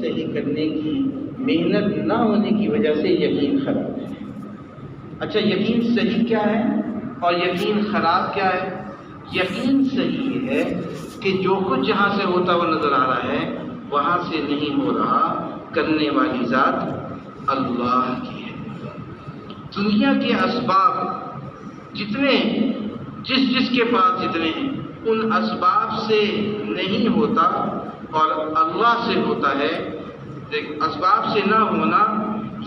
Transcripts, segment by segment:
صحیح کرنے کی محنت نہ ہونے کی وجہ سے یقین خراب ہے۔ اچھا، یقین صحیح کیا ہے اور یقین خراب کیا ہے؟ یقین صحیح یہ ہے کہ جو کچھ جہاں سے ہوتا ہوا نظر آ رہا ہے وہاں سے نہیں ہو رہا، کرنے والی ذات اللہ کی ہے۔ دنیا کے اسباب جتنے جس کے پاس جتنے ہیں ان اسباب سے نہیں ہوتا اور اللہ سے ہوتا ہے۔ اسباب سے نہ ہونا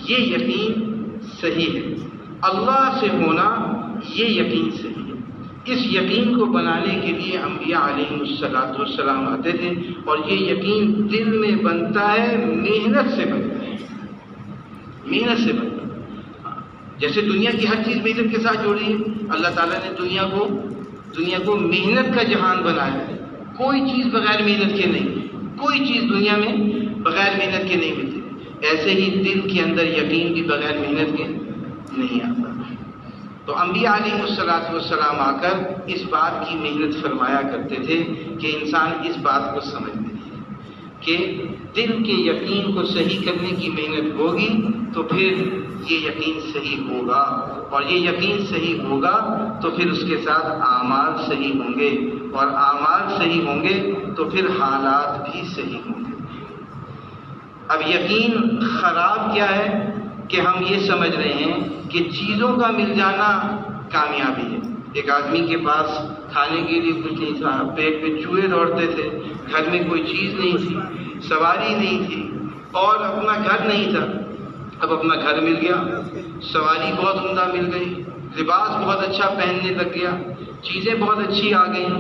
یہ یقین صحیح ہے، اللہ سے ہونا یہ یقین صحیح ہے۔ اس یقین کو بنانے کے لیے انبیاء علیہ السلام آتے تھے، اور یہ یقین دل میں بنتا ہے، محنت سے بنتا ہے، محنت سے بنتا ہے۔ جیسے دنیا کی ہر چیز محنت کے ساتھ جوڑی ہے، اللہ تعالیٰ نے دنیا کو محنت کا جہان بنایا ہے۔ کوئی چیز بغیر محنت کے نہیں، کوئی چیز دنیا میں بغیر محنت کے نہیں ملتی۔ ایسے ہی دل کے اندر یقین بھی بغیر محنت کے نہیں آتا۔ تو انبیاء علیہ السلام آ کر اس بات کی محنت فرمایا کرتے تھے کہ انسان اس بات کو سمجھ لے کہ دل کے یقین کو صحیح کرنے کی محنت ہوگی تو پھر یہ یقین صحیح ہوگا، اور یہ یقین صحیح ہوگا تو پھر اس کے ساتھ اعمال صحیح ہوں گے، اور اعمال صحیح ہوں گے تو پھر حالات بھی صحیح ہوں گے۔ اب یقین خراب کیا ہے کہ ہم یہ سمجھ رہے ہیں کہ چیزوں کا مل جانا کامیابی ہے۔ ایک آدمی کے پاس کھانے کے لیے کچھ نہیں تھا، پیٹ میں چوہے دوڑتے تھے، گھر میں کوئی چیز نہیں تھی، سواری نہیں تھی اور اپنا گھر نہیں تھا۔ اب اپنا گھر مل گیا، سواری بہت عمدہ مل گئی، لباس بہت اچھا پہننے لگ گیا، چیزیں بہت اچھی آ گئیں،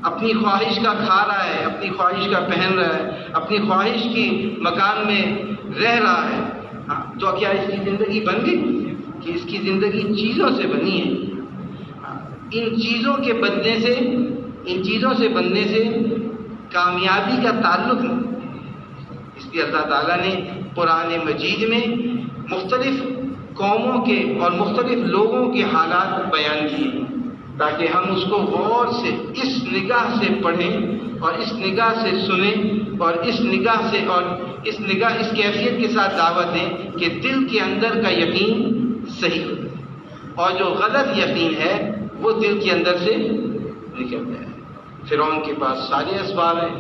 اپنی خواہش کا کھا رہا ہے، اپنی خواہش کا پہن رہا ہے، اپنی خواہش کی مکان میں رہ رہا ہے۔ تو کیا اس کی زندگی بن گئی؟ کہ اس کی زندگی چیزوں سے بنی ہے۔ ان چیزوں سے بننے سے کامیابی کا تعلق نہیں۔ اس لیے اللہ تعالیٰ نے قرآن مجید میں مختلف قوموں کے اور مختلف لوگوں کے حالات بیان کیے تاکہ ہم اس کو غور سے اس نگاہ سے پڑھیں اور اس نگاہ سے سنیں اور اس کیفیت کے ساتھ دعوت دیں کہ دل کے اندر کا یقین صحیح ہو، اور جو غلط یقین ہے وہ دل کے اندر سے نکل جائے۔ فرعون کے پاس سارے اسباب ہیں،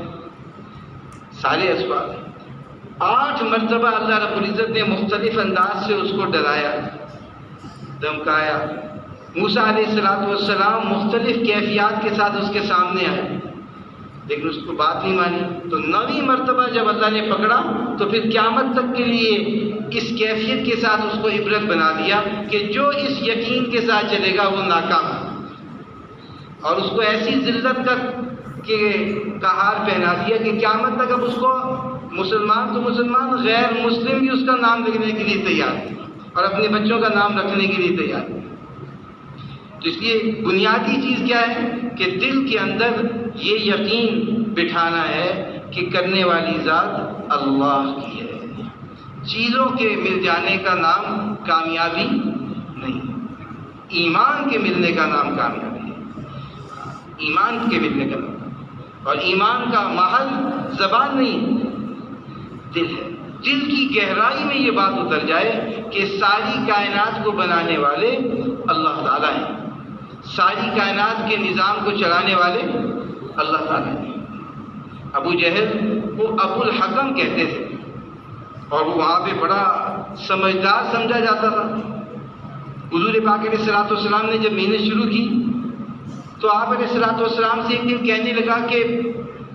8 مرتبہ اللہ رب العزت نے مختلف انداز سے اس کو ڈرایا، دھمکایا۔ موسیٰ علیہ السلام مختلف کیفیات کے ساتھ اس کے سامنے آئے، لیکن اس کو بات نہیں مانی۔ تو 9ویں مرتبہ جب اللہ نے پکڑا تو پھر قیامت تک کے لیے اس کیفیت کے ساتھ اس کو عبرت بنا دیا کہ جو اس یقین کے ساتھ چلے گا وہ ناکام ہے، اور اس کو ایسی ذلت کا ہار پہنا دیا کہ قیامت تک اب اس کو مسلمان تو مسلمان، غیر مسلم بھی اس کا نام لکھنے کے لیے تیار ہے اور اپنے بچوں کا نام رکھنے کے لیے تیار ہے۔ تو اس لیے بنیادی چیز کیا ہے کہ دل کے اندر یہ یقین بٹھانا ہے کہ کرنے والی ذات اللہ کی ہے۔ چیزوں کے مل جانے کا نام کامیابی نہیں، ایمان کے ملنے کا نام کامیابی ہے، ایمان کے ملنے کا نام۔ اور ایمان کا محل زبان نہیں، دل ہے۔ دل کی گہرائی میں یہ بات اتر جائے کہ ساری کائنات کو بنانے والے اللہ تعالیٰ ہیں، ساری کائنات کے نظام کو چلانے والے اللہ تعالیٰ ہیں۔ ابو جہل وہ ابو الحکم کہتے تھے، اور وہ وہاں پہ بڑا سمجھدار سمجھا جاتا تھا۔ حضور پاک علیہ السلام نے جب محنت شروع کی تو آپ علیہ السلام سے ایک دن کہنے لگا کہ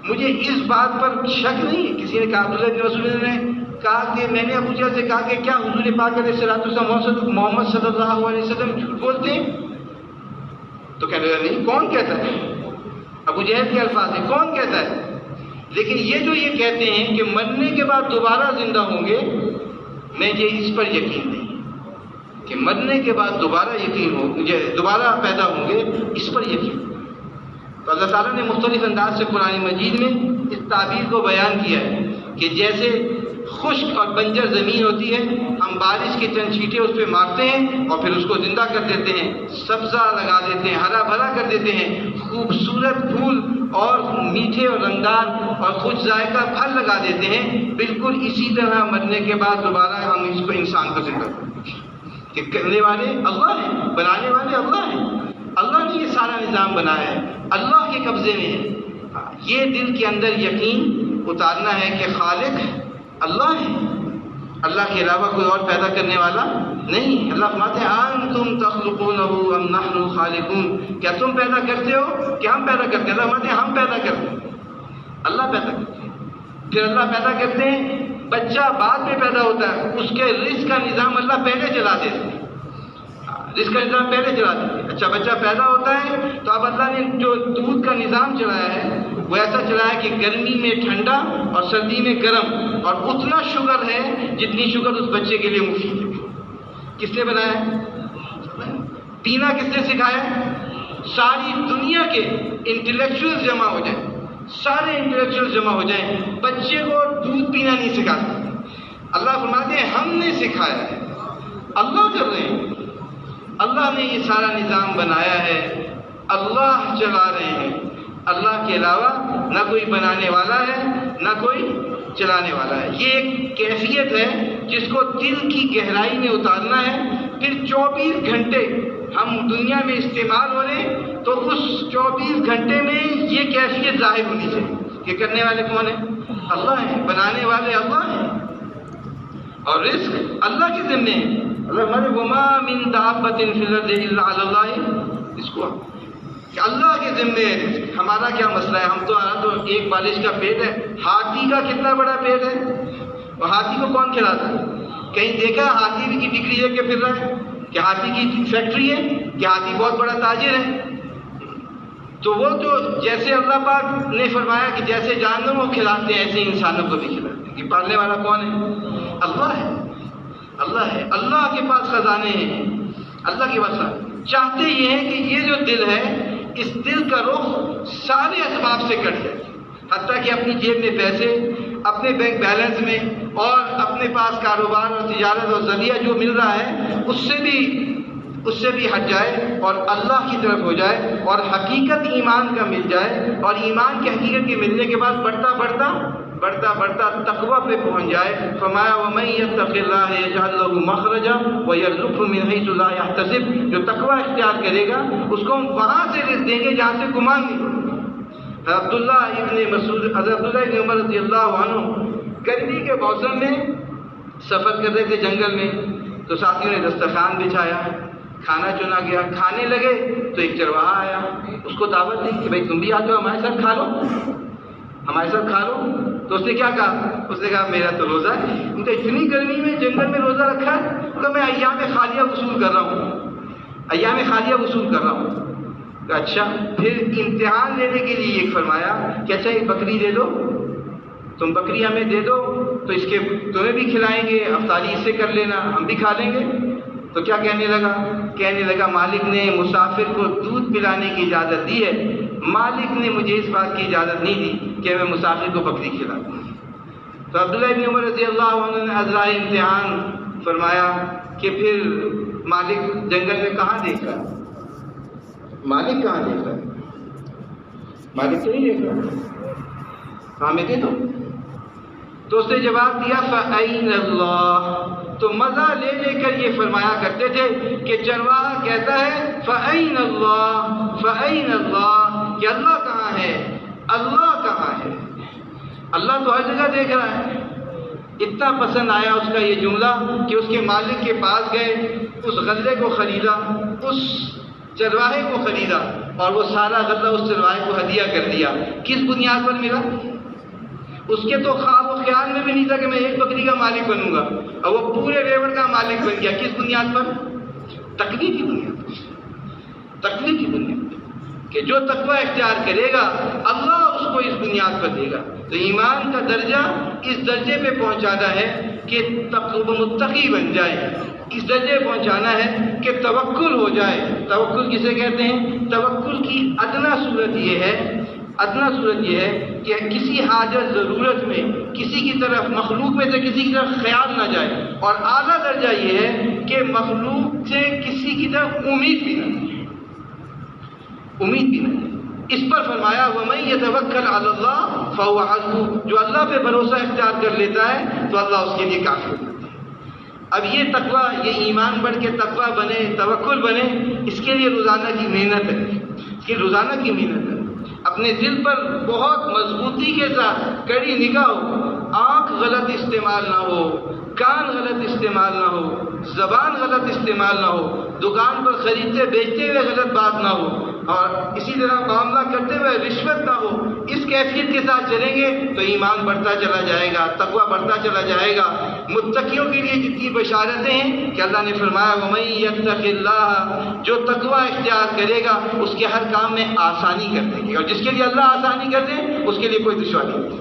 مجھے اس بات پر شک نہیں ہے۔ کسی نے کہا، عبداللہ بن مسعود نے کہا کہ میں نے ابو جہل سے کہا کہ کیا حضور پاک علیہ السلام محمد صلی اللہ علیہ وسلم جھوٹ بولتے ہیں؟ تو کہنے لگا نہیں، کون کہتا ہے؟ ابو جہل کے الفاظ ہیں، کون کہتا ہے؟ لیکن یہ کہتے ہیں کہ مرنے کے بعد دوبارہ زندہ ہوں گے، میں یہ اس پر یقین نہیں کہ مرنے کے بعد دوبارہ پیدا ہوں گے، اس پر یقین۔ تو اللہ تعالیٰ نے مختلف انداز سے قرآن مجید میں اس تعبیر کو بیان کیا ہے کہ جیسے خشک اور بنجر زمین ہوتی ہے، ہم بارش کے چند چھینٹے اس پہ مارتے ہیں اور پھر اس کو زندہ کر دیتے ہیں، سبزہ لگا دیتے ہیں، ہرا بھرا کر دیتے ہیں، خوبصورت پھول اور میٹھے اور رنگدار اور خوش ذائقہ پھل لگا دیتے ہیں، بالکل اسی طرح مرنے کے بعد دوبارہ ہم اس کو انسان کو زندہ کرتے ہیں کہ کرنے والے اللہ ہیں، بنانے والے اللہ ہیں، اللہ نے یہ سارا نظام بنایا ہے، اللہ کے قبضے میں ہے۔ یہ دل کے اندر یقین اتارنا ہے کہ خالق اللہ ہے، اللہ کے علاوہ کوئی اور پیدا کرنے والا نہیں۔ اللہ فرماتے ہیں انتم تخلقونہ ام نحن الخالقون، کیا تم پیدا کرتے ہو کہ ہم پیدا کرتے ہیں؟ اللہ فرماتے ہیں ہم پیدا کرتے ہیں، اللہ پیدا کرتے ہیں۔ پھر اللہ پیدا کرتے ہیں، بچہ بعد میں پیدا ہوتا ہے، اس کے رزق کا نظام اللہ پہلے چلا دیتے ہیں، رزق کا نظام پہلے چلا دیتے ہیں۔ اچھا بچہ پیدا ہوتا ہے تو اب اللہ نے جو دودھ کا نظام چلایا ہے وہ ایسا چلایا کہ گرمی میں ٹھنڈا اور سردی میں گرم، اور اتنا شوگر ہے جتنی شوگر اس بچے کے لیے مفید ہے۔ کس نے بنایا؟ پینا کس نے سکھایا؟ ساری دنیا کے انٹلیکچوئل جمع ہو جائیں، سارے انٹلیکچوئل جمع ہو جائیں، بچے کو دودھ پینا نہیں سکھا سکتے۔ اللہ فرماتے ہیں ہم نے سکھایا ہے، اللہ کر رہے ہیں، اللہ نے یہ سارا نظام بنایا ہے، اللہ چلا رہے ہیں، اللہ کے علاوہ نہ کوئی بنانے والا ہے نہ کوئی چلانے والا ہے۔ یہ ایک کیفیت ہے جس کو دل کی گہرائی میں اتارنا ہے۔ پھر 24 گھنٹے ہم دنیا میں استعمال ہو رہے ہیں تو اس 24 گھنٹے میں یہ کیفیت ظاہر ہونی چاہیے کہ کرنے والے کون ہیں؟ اللہ ہیں، بنانے والے اللہ ہیں، اور رزق اللہ کے ذمے ہے۔ اللہ ہمارے وما من دابۃ فی الارض الا علی اللہ، اس کو کہ اللہ کے ذمے ہے رزق۔ ہمارا کیا مسئلہ ہے؟ ہم تو ایک بالش کا پیٹ ہے، ہاتھی کا کتنا بڑا پیٹ ہے، اور ہاتھی کو کون کھلاتا ہے؟ کہیں دیکھا ہاتھی بھی کی ڈگری لے کے پھر رہا ہے کہ ہاتھی کی فیکٹری ہے کہ ہاتھی بہت بڑا تاجر ہے؟ تو وہ تو جیسے اللہ پاک نے فرمایا کہ جیسے جانوروں کو کھلاتے ہیں ایسے انسانوں کو بھی کھلاتے ہیں، کہ پالنے والا کون ہے؟ اللہ ہے، اللہ ہے، اللہ کے پاس خزانے ہیں، اللہ کے پاس چاہتے یہ ہیں کہ یہ جو دل ہے اس دل کا رخ سارے اسباب سے کٹ جائے، حتیٰ کہ اپنی جیب میں پیسے، اپنے بینک بیلنس میں، اور اپنے پاس کاروبار اور تجارت اور ذریعہ جو مل رہا ہے اس سے بھی ہٹ جائے اور اللہ کی طرف ہو جائے، اور حقیقت ایمان کا مل جائے، اور ایمان کی حقیقت کے ملنے کے بعد بڑھتا بڑھتا تقویٰ پہ پہنچ جائے۔ فرمایا وَمَن يَتَّقِ اللَّهَ يَجْعَل لَّهُ مَخْرَجًا وَيَرْزُقْهُ مِنْ حَيْثُ لَا يَحْتَسِبُ، جو تقویٰ اختیار کرے گا اس کو ہم وہاں سے رزق دیں گے جہاں سے گمان نہیں ہوگا۔ عبداللہ ابن عمر رضی اللہ عنہ گرمی کے موسم میں سفر کر رہے تھے جنگل میں، تو ساتھیوں نے دسترخوان بچھایا، کھانا چنا گیا، کھانے لگے تو ایک چرواہا آیا، اس کو دعوت دی کہ بھائی تم بھی آ جاؤ ہمارے ساتھ کھا لو، ہمارے ساتھ کھا لو۔ تو اس نے کیا کہا؟ اس نے کہا میرا تو روزہ ہے، ان کا اتنی گرمی میں جنگل میں روزہ رکھا ہے تو میں ایام خالیہ وصول کر رہا ہوں، ایام خالیہ وصول کر رہا ہوں۔ کہ اچھا، پھر امتحان لینے کے لیے یہ فرمایا کہ اچھا ایک بکری دے دو، تم بکری ہمیں دے دو تو اس کے تمہیں بھی کھلائیں گے، افطاری اس سے کر لینا، ہم بھی کھا لیں گے۔ تو کیا کہنے لگا مالک نے مسافر کو دودھ پلانے کی اجازت دی ہے، مالک نے مجھے اس بات کی اجازت نہیں دی کہ میں مسافر کو بکری کھلاؤں۔ تو عبداللہ ابن عمر رضی اللہ عنہ نے ازرائے امتحان فرمایا کہ پھر مالک جنگل میں کہاں دیکھا؟ مالک کہاں دیکھا؟ مالک تو نہیں دیکھ رہا، ہمیں دے دو۔ تو اس نے جواب دیا فَأَيْنَ اللَّهُ، تو مزہ لے لے کر یہ فرمایا کرتے تھے کہ چرواہا کہتا ہے فَأَيْنَ اللَّهُ فَأَيْنَ اللَّهُ، کہ اللہ کہاں ہے، اللہ کہاں ہے، اللہ تو ہر جگہ دیکھ رہا ہے۔ اتنا پسند آیا اس کا یہ جملہ کہ اس کے مالک کے پاس گئے، اس غلے کو خریدا، اس چرواہے کو خریدا، اور وہ سارا غلہ اس چرواہے کو ہدیہ کر دیا۔ کس بنیاد پر ملا؟ اس کے تو خواب و خیال میں بھی نہیں تھا کہ میں ایک بکری کا مالک بنوں گا، اور وہ پورے ریوڑ کا مالک بن گیا۔ کس بنیاد پر؟ تقوی کی بنیاد پر، تقوی کی بنیاد پر، کہ جو تقوی اختیار کرے گا اللہ اس کو اس بنیاد پر دے گا۔ تو ایمان کا درجہ اس درجے پہ پہنچانا ہے کہ متقی بن جائے، اس درجے پہنچانا ہے کہ توکل ہو جائے۔ توکل کسے کہتے ہیں؟ توکل کی ادنا صورت یہ ہے کہ کسی حاجت ضرورت میں کسی کی طرف، مخلوق میں سے کسی کی طرف خیال نہ جائے، اور اعلیٰ درجہ یہ ہے کہ مخلوق سے کسی کی طرف امید بھی نہ جائے، امید بھی نہ جائے۔ اس پر فرمایا وَمَن يَتَوَكَّلْ عَلَى اللَّهِ فَهُوَ حَسْبُهُ، جو اللہ پہ بھروسہ اختیار کر لیتا ہے تو اللہ اس کے لیے کافی ہے۔ اب یہ تقویٰ، یہ ایمان بڑھ کے تقویٰ بنے، توکل بنے، اس کے لیے روزانہ کی محنت ہے، اس کی روزانہ کی محنت ہے۔ اپنے دل پر بہت مضبوطی کے ساتھ کڑی نگاہ ہو، آنکھ غلط استعمال نہ ہو، کان غلط استعمال نہ ہو، زبان غلط استعمال نہ ہو، دکان پر خریدتے بیچتے ہوئے غلط بات نہ ہو، اور اسی طرح معاملہ کرتے ہوئے رشوت نہ ہو۔ اس کیفیت کے ساتھ چلیں گے تو ایمان بڑھتا چلا جائے گا، تقویٰ بڑھتا چلا جائے گا۔ متقیوں کے لیے جتنی بشارتیں ہیں کہ اللہ نے فرمایا وَمَن يَتَّقِ اللَّهَ، جو تقویٰ اختیار کرے گا اس کے ہر کام میں آسانی کر دیں گے، اور جس کے لیے اللہ آسانی کر دیں اس کے لیے کوئی دشواری نہیں۔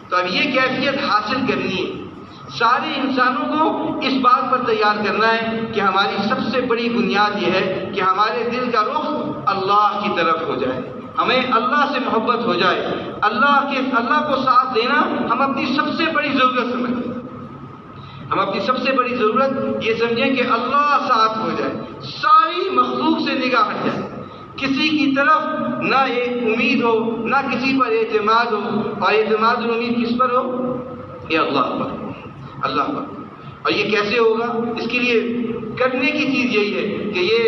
تو اب یہ کیفیت حاصل کرنی ہے، سارے انسانوں کو اس بات پر تیار کرنا ہے کہ ہماری سب سے بڑی بنیاد یہ ہے کہ ہمارے دل کا رخ اللہ کی طرف ہو جائے، ہمیں اللہ سے محبت ہو جائے، اللہ کو ساتھ دینا ہم اپنی سب سے بڑی ضرورت سمجھیں۔ ہم اپنی سب سے بڑی ضرورت یہ سمجھیں کہ اللہ ساتھ ہو جائے، ساری مخلوق سے نگاہ ہٹ جائے، کسی کی طرف نہ ایک امید ہو، نہ کسی پر اعتماد ہو، اور اعتماد اور امید کس پر ہو؟ یہ اللہ پر، اللہ پر۔ اور یہ کیسے ہوگا؟ اس کے لیے کرنے کی چیز یہی ہے کہ یہ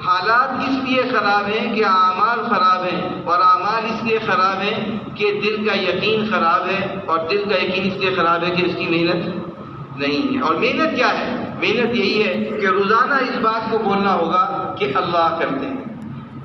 حالات اس لیے خراب ہیں کہ اعمال خراب ہیں، اور اعمال اس لیے خراب ہیں کہ دل کا یقین خراب ہے، اور دل کا یقین اس لیے خراب ہے کہ اس کی محنت نہیں ہے۔ اور محنت کیا ہے؟ محنت یہی ہے کہ روزانہ اس بات کو بولنا ہوگا کہ اللہ کرتے ہیں۔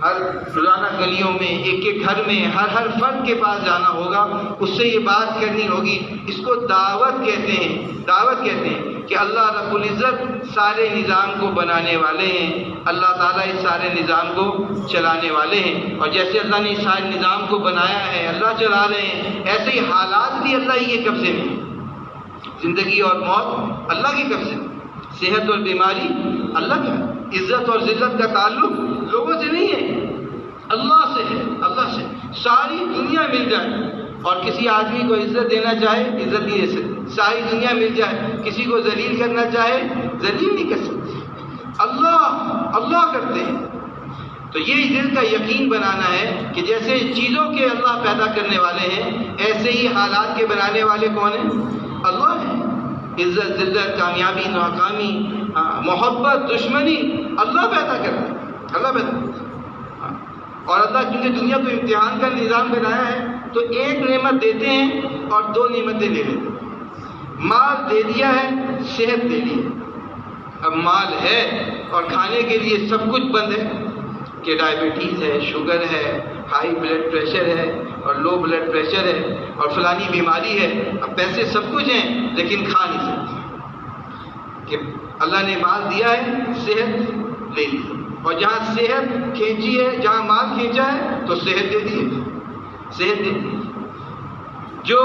ہر روزانہ گلیوں میں، ایک ایک گھر میں، ہر فرد کے پاس جانا ہوگا، اس سے یہ بات کرنی ہوگی۔ اس کو دعوت کہتے ہیں، دعوت کہتے ہیں کہ اللہ رب العزت سارے نظام کو بنانے والے ہیں، اللہ تعالیٰ اس سارے نظام کو چلانے والے ہیں، اور جیسے اللہ نے اس سارے نظام کو بنایا ہے، اللہ چلا رہے ہیں، ایسے ہی حالات بھی اللہ ہی کے قبضے میں، زندگی اور موت اللہ کے قبضے میں، صحت اور بیماری اللہ کا، عزت اور ذلت کا تعلق لوگوں سے نہیں ہے، اللہ سے ہے، اللہ سے۔ ساری دنیا مل جائے اور کسی آدمی کو عزت دینا چاہے عزت نہیں دے سکتے، ساری دنیا مل جائے کسی کو ذلیل کرنا چاہے ذلیل نہیں کر سکتے، اللہ کرتے ہیں۔ تو یہ دل کا یقین بنانا ہے کہ جیسے چیزوں کے اللہ پیدا کرنے والے ہیں، ایسے ہی حالات کے بنانے والے کون ہیں؟ اللہ ہیں۔ عزت ذلت، کامیابی ناکامی، محبت دشمنی اللہ پیدا کرتا ہے، اللہ پیدا کرتا ہے۔ اور اللہ کیونکہ دنیا کو امتحان کا نظام بنایا ہے تو ایک نعمت دیتے ہیں اور دو نعمتیں لے لیتے ہیں۔ مال دے دیا ہے، صحت دے دی ہے۔ اب مال ہے اور کھانے کے لیے سب کچھ بند ہے کہ ڈائبٹیز ہے، شوگر ہے، ہائی بلڈ پریشر ہے اور لو بلڈ پریشر ہے اور فلانی بیماری ہے۔ اب پیسے سب کچھ ہیں لیکن کھا نہیں سکتے کہ اللہ نے مال دیا ہے، صحت لے لی، اور جہاں صحت کھینچی ہے، جہاں مال کھینچا ہے تو صحت دے دی ہے، صحت دے دی۔ جو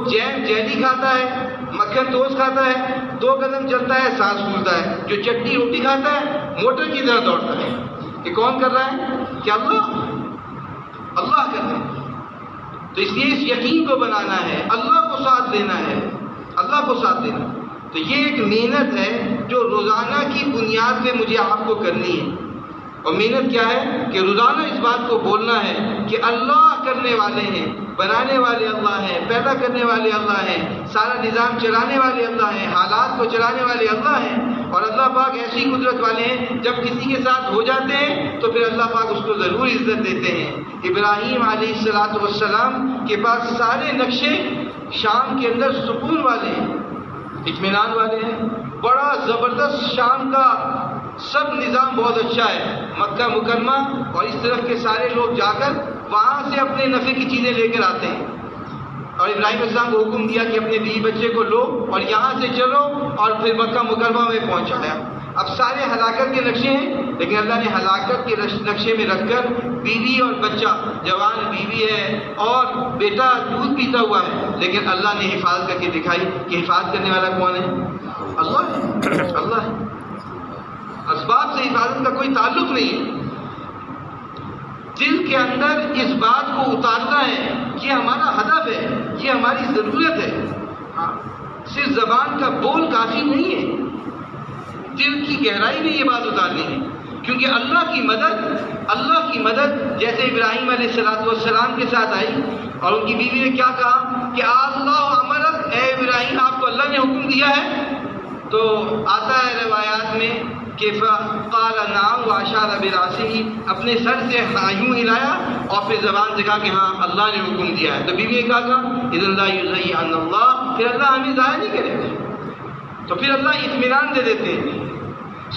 جیم جیلی کھاتا ہے، مکھن ٹوسٹ کھاتا ہے، 2 قدم چلتا ہے سانس پھولتا ہے، جو چٹنی روٹی کھاتا ہے موٹر کی طرح دوڑتا ہے۔ یہ کون کر رہا ہے؟ کہ اللہ کر رہا ہے۔ تو اس لیے اس یقین کو بنانا ہے، اللہ کو ساتھ دینا ہے، اللہ کو ساتھ دینا۔ تو یہ ایک محنت ہے جو روزانہ کی بنیاد پہ مجھے آپ کو کرنی ہے۔ اور محنت کیا ہے کہ روزانہ اس بات کو بولنا ہے کہ اللہ کرنے والے ہیں، بنانے والے اللہ ہیں، پیدا کرنے والے اللہ ہیں، سارا نظام چلانے والے اللہ ہیں، حالات کو چلانے والے اللہ ہیں، اور اللہ پاک ایسی قدرت والے ہیں جب کسی کے ساتھ ہو جاتے ہیں تو پھر اللہ پاک اس کو ضرور عزت دیتے ہیں۔ ابراہیم علیہ السلام کے پاس سارے نقشے شام کے اندر سکون والے ہیں، اطمینان والے ہیں، بڑا زبردست شام کا سب نظام بہت اچھا ہے، مکہ مکرمہ اور اس طرف کے سارے لوگ جا کر وہاں سے اپنے نفع کی چیزیں لے کر آتے ہیں، اور ابراہیم علیہ السلام کو حکم دیا کہ اپنے بیوی بچے کو لو اور یہاں سے چلو، اور پھر مکہ مکرمہ میں پہنچایا۔ اب سارے ہلاکت کے نقشے ہیں لیکن اللہ نے ہلاکت کے نقشے میں رکھ کر بیوی اور بچہ، جوان بیوی ہے اور بیٹا دودھ پیتا ہوا ہے، لیکن اللہ نے حفاظت کر کے دکھائی کہ حفاظت کرنے والا کون ہے؟ اللہ ہے، اللہ ہے۔ اسباب سے حفاظت کا کوئی تعلق نہیں ہے، دل کے اندر اس بات کو اتارنا ہے، یہ ہمارا ہدف ہے، یہ ہماری ضرورت ہے۔ صرف زبان کا بول کافی نہیں ہے، دل کی گہرائی میں یہ بات اتارنی ہے کیونکہ اللہ کی مدد جیسے ابراہیم علیہ السلام کے ساتھ آئی، اور ان کی بیوی نے کیا کہا کہ اللہ امرک، اے ابراہیم آپ کو اللہ نے حکم دیا ہے؟ تو آتا ہے روایات میں کہ قال نعم واشار براسہ، اپنے سر سے یوں ہلایا اور پھر زبان سے کہا کہ ہاں اللہ نے حکم دیا ہے۔ تو بیوی نے کہا اذن لا یضیعن اللہ، پھر اللہ ہمیں ضائع نہیں کرے گا۔ تو پھر اللہ اطمینان دے دیتے ہیں،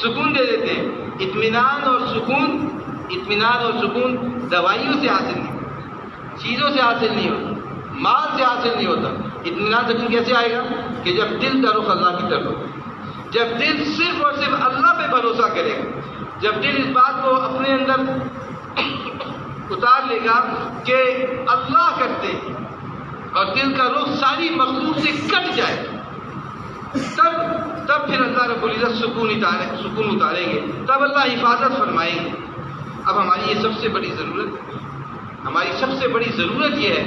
سکون دے دیتے ہیں۔ اطمینان اور سکون دوائیوں سے حاصل نہیں ہوتا، چیزوں سے حاصل نہیں ہوتا، مال سے حاصل نہیں ہوتا۔ اطمینان سکون کیسے آئے گا؟ کہ جب دل کا رخ اللہ کی طرف ہوگا، جب دل صرف اور صرف اللہ پہ بھروسہ کرے گا، جب دل اس بات کو اپنے اندر اتار لے گا کہ اللہ کرتے ہیں اور دل کا رخ ساری مخلوق سے کٹ جائے، تب پھر اللہ رب العزت سکون اتاریں گے، تب اللہ حفاظت فرمائیں گے۔ اب ہماری یہ سب سے بڑی ضرورت یہ ہے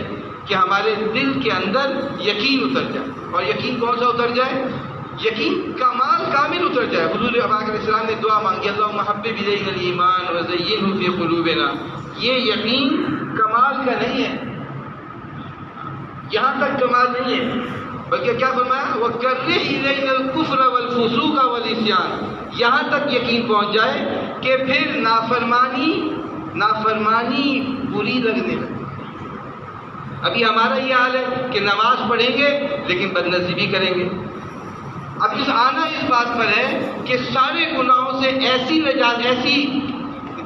کہ ہمارے دل کے اندر یقین اتر جائے، اور یقین کون سا اتر جائے؟ یقین کامل اتر جائے۔ حضور پاک علیہ السلام نے دعا مانگی، اللہم حبب الینا الایمان وزینہ فی قلوبنا۔ یہ یقین کمال کا نہیں ہے، یہاں تک کمال نہیں ہے، بلکہ کیا فرمایا؟ وَكَرِّهْ إِلَيْنَا الْكُفْرَ وَالْفُسُوقَ وَالْعِصْيَانَ، یہاں تک یقین پہنچ جائے کہ پھر نافرمانی بری لگنے لگے۔ ابھی ہمارا یہ حال ہے کہ نماز پڑھیں گے لیکن بدنصیبی کریں گے۔ اب آنا اس بات پر ہے کہ سارے گناہوں سے ایسی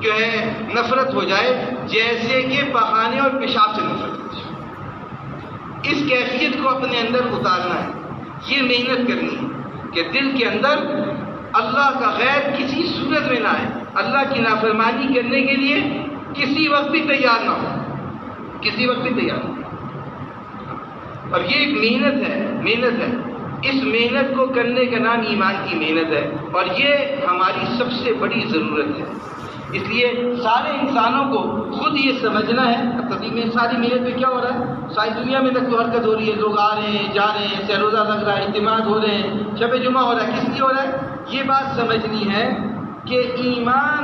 جو ہے نفرت ہو جائے جیسے کہ بہانے اور پیشاب سے نفرت ہو جائے۔ اس کیفیت کو اپنے اندر اتارنا ہے، یہ محنت کرنی ہے کہ دل کے اندر اللہ کا غیر کسی صورت میں نہ آئے، اللہ کی نافرمانی کرنے کے لیے کسی وقت بھی تیار نہ ہو، کسی وقت بھی تیار نہ ہو۔ اب یہ ایک محنت ہے، اس محنت کو کرنے کا نام ایمان کی محنت ہے، اور یہ ہماری سب سے بڑی ضرورت ہے۔ اس لیے سارے انسانوں کو خود یہ سمجھنا ہے، تبھی میں ساری محنت میں کیا ہو رہا ہے؟ ساری دنیا میں نقل و حرکت ہو رہی ہے، لوگ آ رہے ہیں، جا رہے ہیں، سہ روزہ لگ رہا ہے، اجتماعات ہو رہے ہیں، شب جمعہ ہو رہا ہے، کس لیے ہو رہا ہے؟ یہ بات سمجھنی ہے کہ ایمان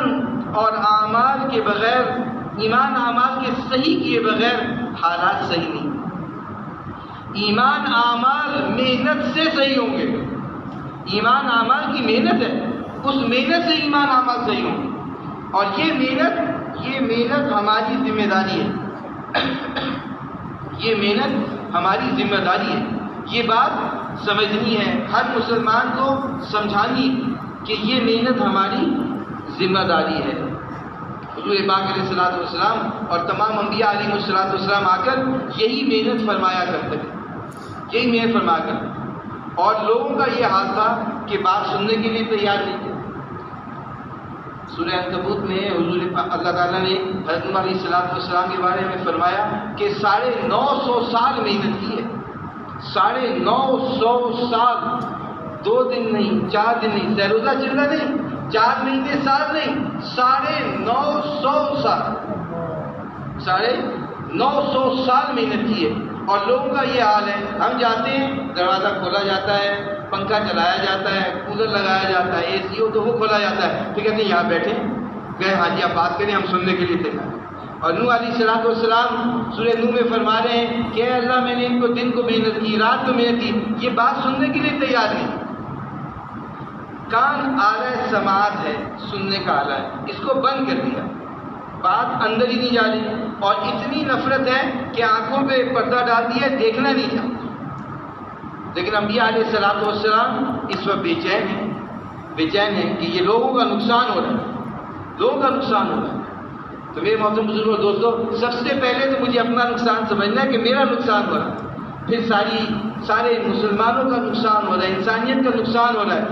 اور اعمال کے بغیر، ایمان اعمال کے صحیح کیے بغیر حالات صحیح نہیں۔ ایمان اعمال محنت سے صحیح ہوں گے، ایمان اعمال کی محنت ہے، اس محنت سے ایمان اعمال صحیح ہوں گے، اور یہ محنت ہماری ذمہ داری ہے، یہ محنت ہماری ذمہ داری ہے۔ یہ بات سمجھنی ہے، ہر مسلمان کو سمجھانی کہ یہ محنت ہماری ذمہ داری ہے۔ حضور پاک علیہ السلام اور تمام انبیاء علیہ السلام آ کر یہی محنت فرمایا کرتے تھے، یہی محنت فرمایا کرتے تھے، اور لوگوں کا یہ حال تھا کہ بات سننے کے لیے تیار نہیں تھے۔ سورہ عنکبوت میں حضور اللہ تعالیٰ نے حضرت نوح علیہ السلام کے بارے میں فرمایا کہ 950 سال محنت کی ہے، 950 سال، 2 دن نہیں، 4 دن نہیں، سہروزہ چلنا نہیں، 4 مہینے، سال نہیں، 950 سال، 950 سال محنت کی ہے۔ اور لوگوں کا یہ حال ہے، ہم جاتے ہیں، دروازہ کھولا جاتا ہے، پنکھا چلایا جاتا ہے، کولر لگایا جاتا ہے، اے سی ہو تو وہ کھولا جاتا ہے، پھر کہتے ہیں یہاں بیٹھے گئے، ہاں جی آپ بات کریں، ہم سننے کے لیے تیار ہیں۔ اور نوح علیہ السلام سورہ نوح میں فرما رہے ہیں کہ اے اللہ میں نے ان کو دن کو محنت کی، رات کو محنت کی، یہ بات سننے کے لیے تیار نہیں۔ کان آلہ سماعت ہے، سننے کا آلہ ہے، اس کو بند کر دیا، بات اندر ہی نہیں جا رہی، اور اتنی نفرت ہے کہ آنکھوں پہ پردہ ڈال دیا، دیکھنا نہیں چاہتا۔ لیکن انبیاء علیہ السلام اس وقت بے چین ہیں کہ یہ لوگوں کا نقصان ہو رہا ہے، لوگوں کا نقصان ہو رہا ہے۔ تو میرے محترم بزرگوں دوستو، سب سے پہلے تو مجھے اپنا نقصان سمجھنا ہے کہ میرا نقصان ہو رہا ہے، پھر سارے مسلمانوں کا نقصان ہو رہا ہے، انسانیت کا نقصان ہو رہا ہے۔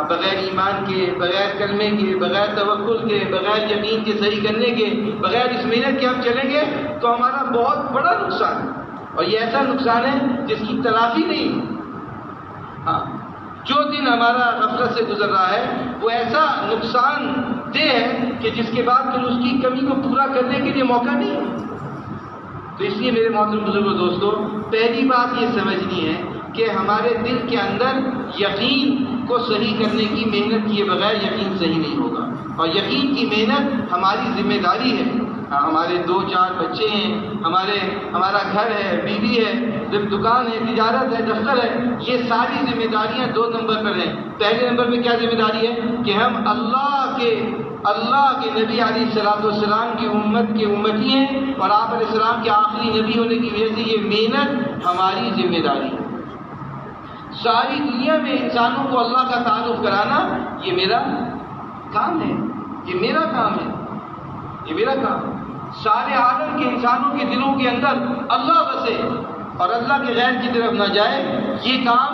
بغیر ایمان کے، بغیر کلمے کے، بغیر توکل کے، بغیر یقین کے صحیح کرنے کے، بغیر اس محنت کے ہم چلیں گے تو ہمارا بہت بڑا نقصان ہے، اور یہ ایسا نقصان ہے جس کی تلافی نہیں ہے۔ جو دن ہمارا غفلت سے گزر رہا ہے وہ ایسا نقصان دہ ہے کہ جس کے بعد پھر اس کی کمی کو پورا کرنے کے لیے موقع نہیں ہے۔ تو اس لیے میرے محترم بزرگوں دوستو، پہلی بات یہ سمجھنی ہے کہ کہ ہمارے دل کے اندر یقین کو صحیح کرنے کی محنت کیے بغیر یقین صحیح نہیں ہوگا، اور یقین کی محنت ہماری ذمہ داری ہے۔ ہمارے 2-4 بچے ہیں، ہمارا گھر ہے، بیوی ہے، دکان ہے، تجارت ہے، دفتر ہے، یہ ساری ذمہ داریاں 2 نمبر پر ہیں۔ پہلے نمبر میں کیا ذمہ داری ہے کہ ہم اللہ کے نبی علیہ السلام کی امت کے امتی ہیں، اور آپ علیہ السلام کے آخری نبی ہونے کی وجہ سے یہ محنت ہماری ذمہ داری ہے۔ ساری دنیا میں انسانوں کو اللہ کا تعارف کرانا یہ میرا کام ہے، یہ میرا کام ہے، یہ میرا کام ہے۔ سارے عالم کے انسانوں کے دلوں کے اندر اللہ بسے اور اللہ کے غیر کی طرف نہ جائے، یہ کام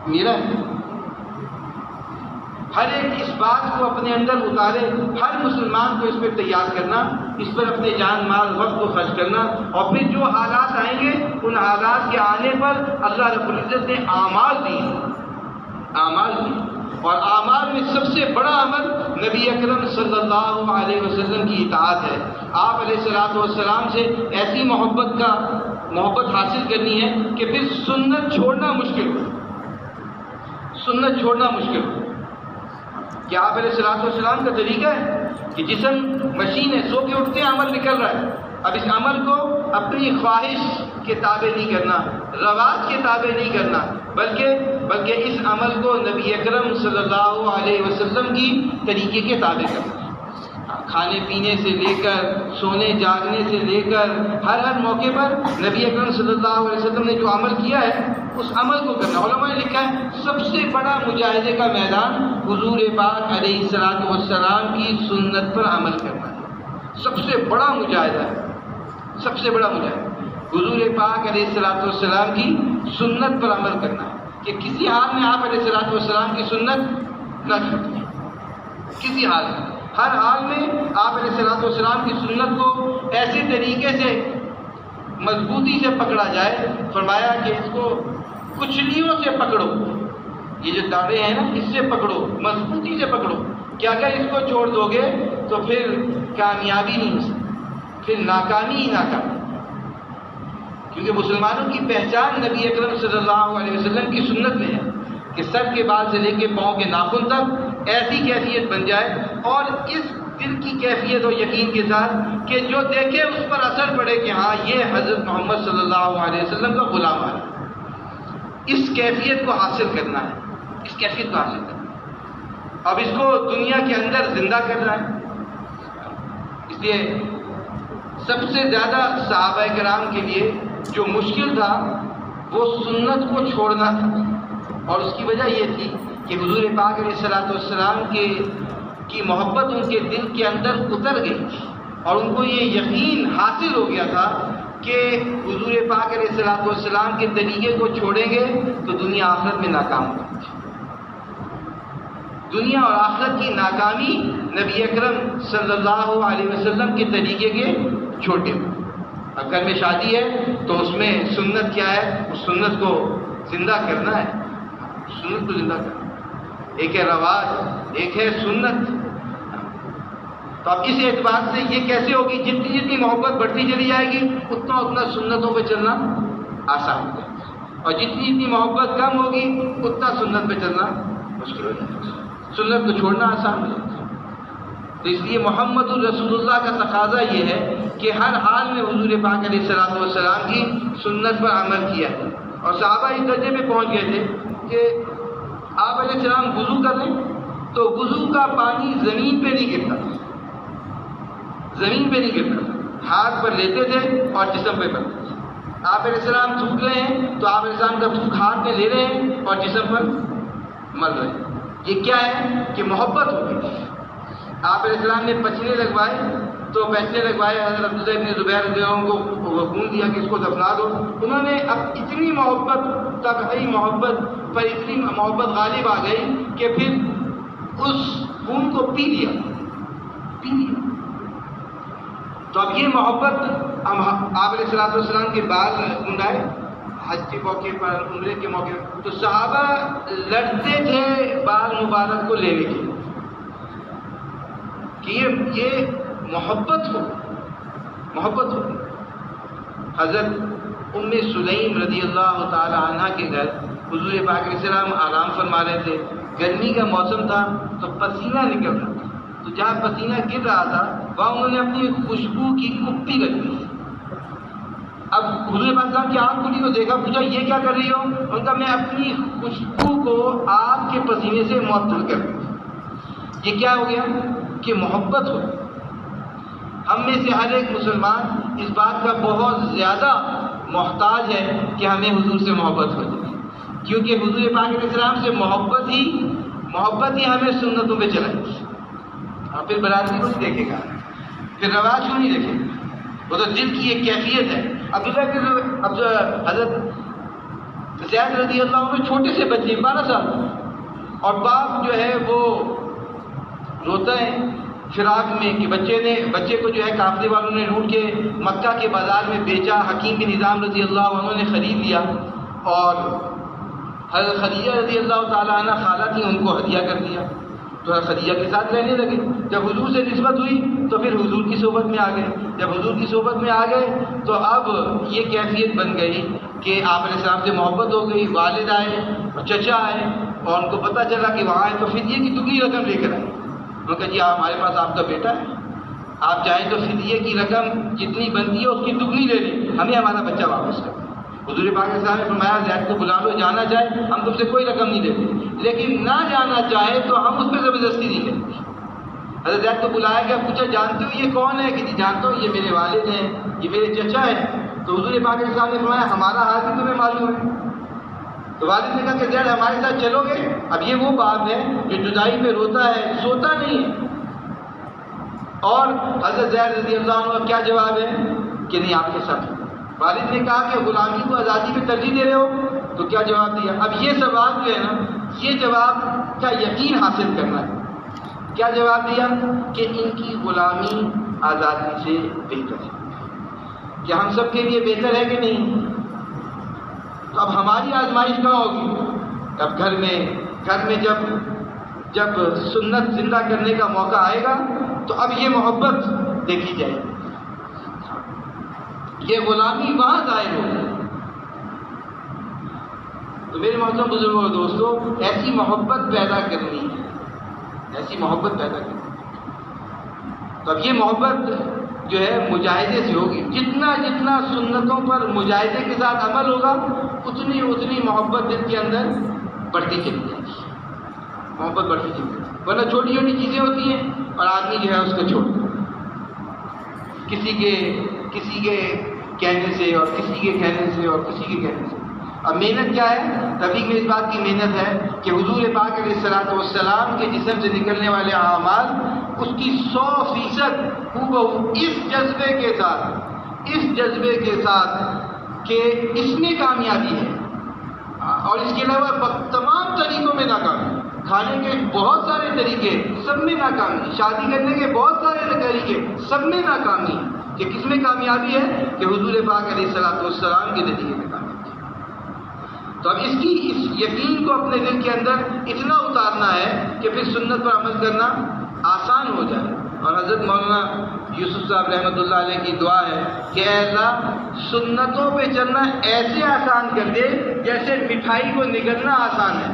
میرا ہے۔ ہر ایک اس بات کو اپنے اندر اتارے، ہر مسلمان کو اس پہ تیار کرنا، اس پر اپنے جان مال وقت کو خرچ کرنا، اور پھر جو حالات آئیں گے ان حالات کے آنے پر اللہ رب العزت نے اعمال دی، اور اعمال میں سب سے بڑا عمل نبی اکرم صلی اللہ علیہ وسلم کی اطاعت ہے۔ آپ علیہ السلام سے ایسی محبت حاصل کرنی ہے کہ پھر سنت چھوڑنا مشکل ہو، کہ آپ علیہ السلام کا طریقہ ہے کہ جسم مشین ہے، سو کے اٹھتے ہیں عمل نکل رہا ہے، اب اس عمل کو اپنی خواہش کے تابع نہیں کرنا، رواج کے تابع نہیں کرنا، بلکہ اس عمل کو نبی اکرم صلی اللہ علیہ وسلم کی طریقے کے تابع کرنا۔ کھانے پینے سے لے کر سونے جاگنے سے لے کر ہر موقع پر نبی اکرم صلی اللہ علیہ وسلم نے جو عمل کیا ہے اس عمل کو کرنا۔ علماء نے لکھا ہے سب سے بڑا مجاہدے کا میدان حضور پاک علیہ السلام کی سنت پر عمل کرنا ہے، سب سے بڑا مجاہدہ ہے، سب سے بڑا مجاہدہ حضور پاک علیہ السلام کی سنت پر عمل کرنا ہے، کہ کسی حال میں آپ علیہ السلام کی سنت نہ چھوڑیں، کسی حال میں، ہر حال میں آپ علیہ السلام کی سنت کو ایسے طریقے سے مضبوطی سے پکڑا جائے۔ فرمایا کہ اس کو کچلیوں سے پکڑو، یہ جو داڑے ہیں نا اس سے پکڑو، مضبوطی سے پکڑو، کہ اگر اس کو چھوڑ دو گے تو پھر کامیابی نہیں ہو سکتی، پھر ناکامی ہی ناکامی، کیونکہ مسلمانوں کی پہچان نبی اکرم صلی اللہ علیہ وسلم کی سنت میں ہے کہ سر کے بال سے لے کے پاؤں کے ناخن تک ایسی کیفیت بن جائے، اور اس دل کی کیفیت اور یقین کے ساتھ کہ جو دیکھے اس پر اثر پڑے کہ ہاں یہ حضرت محمد صلی اللہ علیہ وسلم کا غلام ہے۔ اس کیفیت کو حاصل کرنا ہے، اس کیفیت کو حاصل کرنا ہے، اب اس کو دنیا کے اندر زندہ کرنا ہے۔ اس لیے سب سے زیادہ صحابہ کرام کے لیے جو مشکل تھا وہ سنت کو چھوڑنا تھا، اور اس کی وجہ یہ تھی کہ حضور پاک علیہ السلام کی محبت ان کے دل کے اندر اتر گئی، اور ان کو یہ یقین حاصل ہو گیا تھا کہ حضور پاک علیہ السلام کے طریقے کو چھوڑیں گے تو دنیا آخرت میں ناکام ہوگی۔ دنیا اور آخرت کی ناکامی نبی اکرم صلی اللہ علیہ وسلم کے طریقے کے چھوٹے۔ اگر میں شادی ہے تو اس میں سنت کیا ہے؟ اس سنت کو زندہ کرنا ہے، سنت کو زندہ کرنا، ایک ہے رواج، ایک ہے سنت۔ تو اب اس اعتبار سے یہ کیسے ہوگی؟ جتنی محبت بڑھتی چلی جائے گی اتنا سنتوں پہ چلنا آسان ہوگا، اور جتنی محبت کم ہوگی اتنا سنت پہ چلنا مشکل ہو جائے گا، سنت کو چھوڑنا آسان ہو جائے گا۔ تو اس لیے محمد الرسول اللہ کا تقاضا یہ ہے کہ ہر حال میں حضور پاک علیہ السلام کی سنت پر عمل کیا، اور صحابہ اس درجے پہ پہنچ گئے تھے کہ آپ علیہ السلام وضو کر لیں تو وضو کا پانی زمین پہ نہیں گرتا، زمین پہ نہیں گرتا، ہاتھ پر لیتے تھے اور جسم پہ پڑتے تھے۔ آپ علیہ السلام تھوک رہے ہیں تو آپ علیہ السلام کا تھوک ہاتھ میں لے رہے ہیں اور جسم پر مل رہے ہیں۔ یہ کیا ہے کہ محبت ہو گئی۔ آپ علیہ السلام نے پچھلے لگوائے تو پیسے لگوائے، حضرت عبداللہ ابن زبیر رضی اللہ عنہ کو خون دیا کہ اس کو دفنا دو۔ انہوں نے اب اتنی محبت، طبعی محبت پر اتنی محبت غالب آ گئی کہ پھر اس خون کو پی لیا۔ تو اب یہ محبت آپ علیہ السلام کے بال منڈائے حج کے موقع پر، عمرے کے موقع پر، تو صحابہ لڑتے تھے بال مبارک کو لینے کے لیے کہ یہ محبت ہو۔ حضرت ام سلیم رضی اللہ تعالی عنہ کے گھر حضور پاک علیہ السلام آرام فرما رہے تھے. گرمی کا موسم تھا تو پسینہ نکل رہا تھا، تو جہاں پسینہ گر رہا تھا وہاں انہوں نے اپنی خوشبو کی کپی رکھ دی. اب حضور پاک صاحب کی آنکھ کھلی تو دیکھا، پوچھا یہ کیا کر رہی ہو؟ ان کا میں اپنی خوشبو کو آپ کے پسینے سے معطل کر دوں. یہ کیا ہو گیا کہ محبت ہو. ہم میں سے ہر ایک مسلمان اس بات کا بہت زیادہ محتاج ہے کہ ہمیں حضور سے محبت ہو جائے، کیونکہ حضور پاک علیہ السلام سے محبت ہی ہمیں سنتوں پہ چلائے گی. اور پھر برادری کو نہیں دیکھے گا، پھر رواج کو نہیں دیکھے گا، وہ تو دل کی ایک کیفیت ہے. اب حضرت زید رضی اللہ عنہ چھوٹے سے بچے 12 سال اور باپ جو ہے وہ روتا ہے فراق میں کہ بچے کو جو ہے قافلے والوں نے لوٹ کے مکہ کے بازار میں بیچا. حکیم بن نظام رضی اللہ عنہ نے خرید لیا اور حضرت خدیجہ رضی اللہ تعالیٰ عنہ خالہ تھی، ان کو ہدیہ کر دیا. تو خدیجہ کے ساتھ رہنے لگے. جب حضور سے نسبت ہوئی تو پھر حضور کی صحبت میں آ گئے. جب حضور کی صحبت میں آ گئے تو اب یہ کیفیت بن گئی کہ آپ علیہ السلام سے محبت ہو گئی. والد آئے اور چچا آئے اور ان کو پتہ چلا کہ وہاں آئے تو فدیے کی دگنی رقم لے کر آئے. انہوں نے کہا جی ہمارے پاس آپ کا بیٹا ہے، آپ چاہیں تو فدیے کی رقم جتنی بنتی ہے اس کی دگنی لے لیں، ہمیں ہمارا بچہ واپس کر. حضور پاک علیہ السلام نے فرمایا زید کو بلا لو، جانا چاہے ہم تم سے کوئی رقم نہیں دیتے، لیکن نہ جانا چاہے تو ہم اس پہ زبردستی نہیں کرتے. حضرت زید کو بلایا گیا، پوچھا جانتے ہو یہ کون ہے؟ کہ جی جانتا ہوں، یہ میرے والد ہیں، یہ میرے چچا ہیں. تو حضور پاک علیہ السلام نے فرمایا ہمارا حال بھی تمہیں معلوم ہے. تو والد نے کہا کہ زید ہمارے ساتھ چلو گے؟ اب یہ وہ باپ ہے جو جدائی پہ روتا ہے، سوتا نہیں ہے. اور حضرت زید رضی اللہ عنہ کا کیا جواب ہے کہ نہیں آپ کے ساتھ. والد نے کہا کہ غلامی کو آزادی پہ ترجیح دے رہے ہو، تو کیا جواب دیا؟ اب یہ سوال جو ہے نا، یہ جواب کا یقین حاصل کرنا ہے. کیا جواب دیا کہ ان کی غلامی آزادی سے بہتر ہے. کیا ہم سب کے لیے بہتر ہے کہ نہیں؟ تو اب ہماری آزمائش کہاں ہوگی؟ اب گھر میں جب سنت زندہ کرنے کا موقع آئے گا تو اب یہ محبت دیکھی جائے گی، یہ غلامی وہاں ظاہر ہوگی. تو میرے محترم بزرگوں اور دوستوں، ایسی محبت پیدا کرنی ہے، ایسی محبت پیدا کرنی ہے. تو اب یہ محبت جو ہے مجاہدے سے ہوگی. جتنا سنتوں پر مجاہدے کے ساتھ عمل ہوگا اتنی محبت دل کے اندر بڑھتی چلی جائے گی، محبت بڑھتی چلی جائے گی. ورنہ چھوٹی چھوٹی چیزیں ہوتی ہیں اور آدمی جو ہے اس کو چھوڑ کسی کے کہنے سے اور کسی کے کہنے سے اور کسی کے کہنے سے. اب محنت کیا ہے؟ تبلیغ میں اس بات کی محنت ہے کہ حضور پاک علیہ السلام کے جسم سے نکلنے والے اعمال اس کی 100% ہو اس جذبے کے ساتھ کہ اس میں کامیابی ہے اور اس کے علاوہ تمام طریقوں میں ناکامی. کھانے کے بہت سارے طریقے، سب میں ناکامی. شادی کرنے کے بہت سارے طریقے، سب میں ناکامی. کہ کس میں کامیابی ہے؟ کہ حضور پاک علیہ السلام کے نتیجے میں کامیابی. تو اب اس یقین کو اپنے دل کے اندر اتنا اتارنا ہے کہ پھر سنت پر عمل کرنا آسان ہو جائے. اور حضرت مولانا یوسف صاحب رحمۃ اللہ علیہ کی دعا ہے کہ اے اللہ سنتوں پہ چلنا ایسے آسان کر دے جیسے مٹھائی کو نگلنا آسان ہے.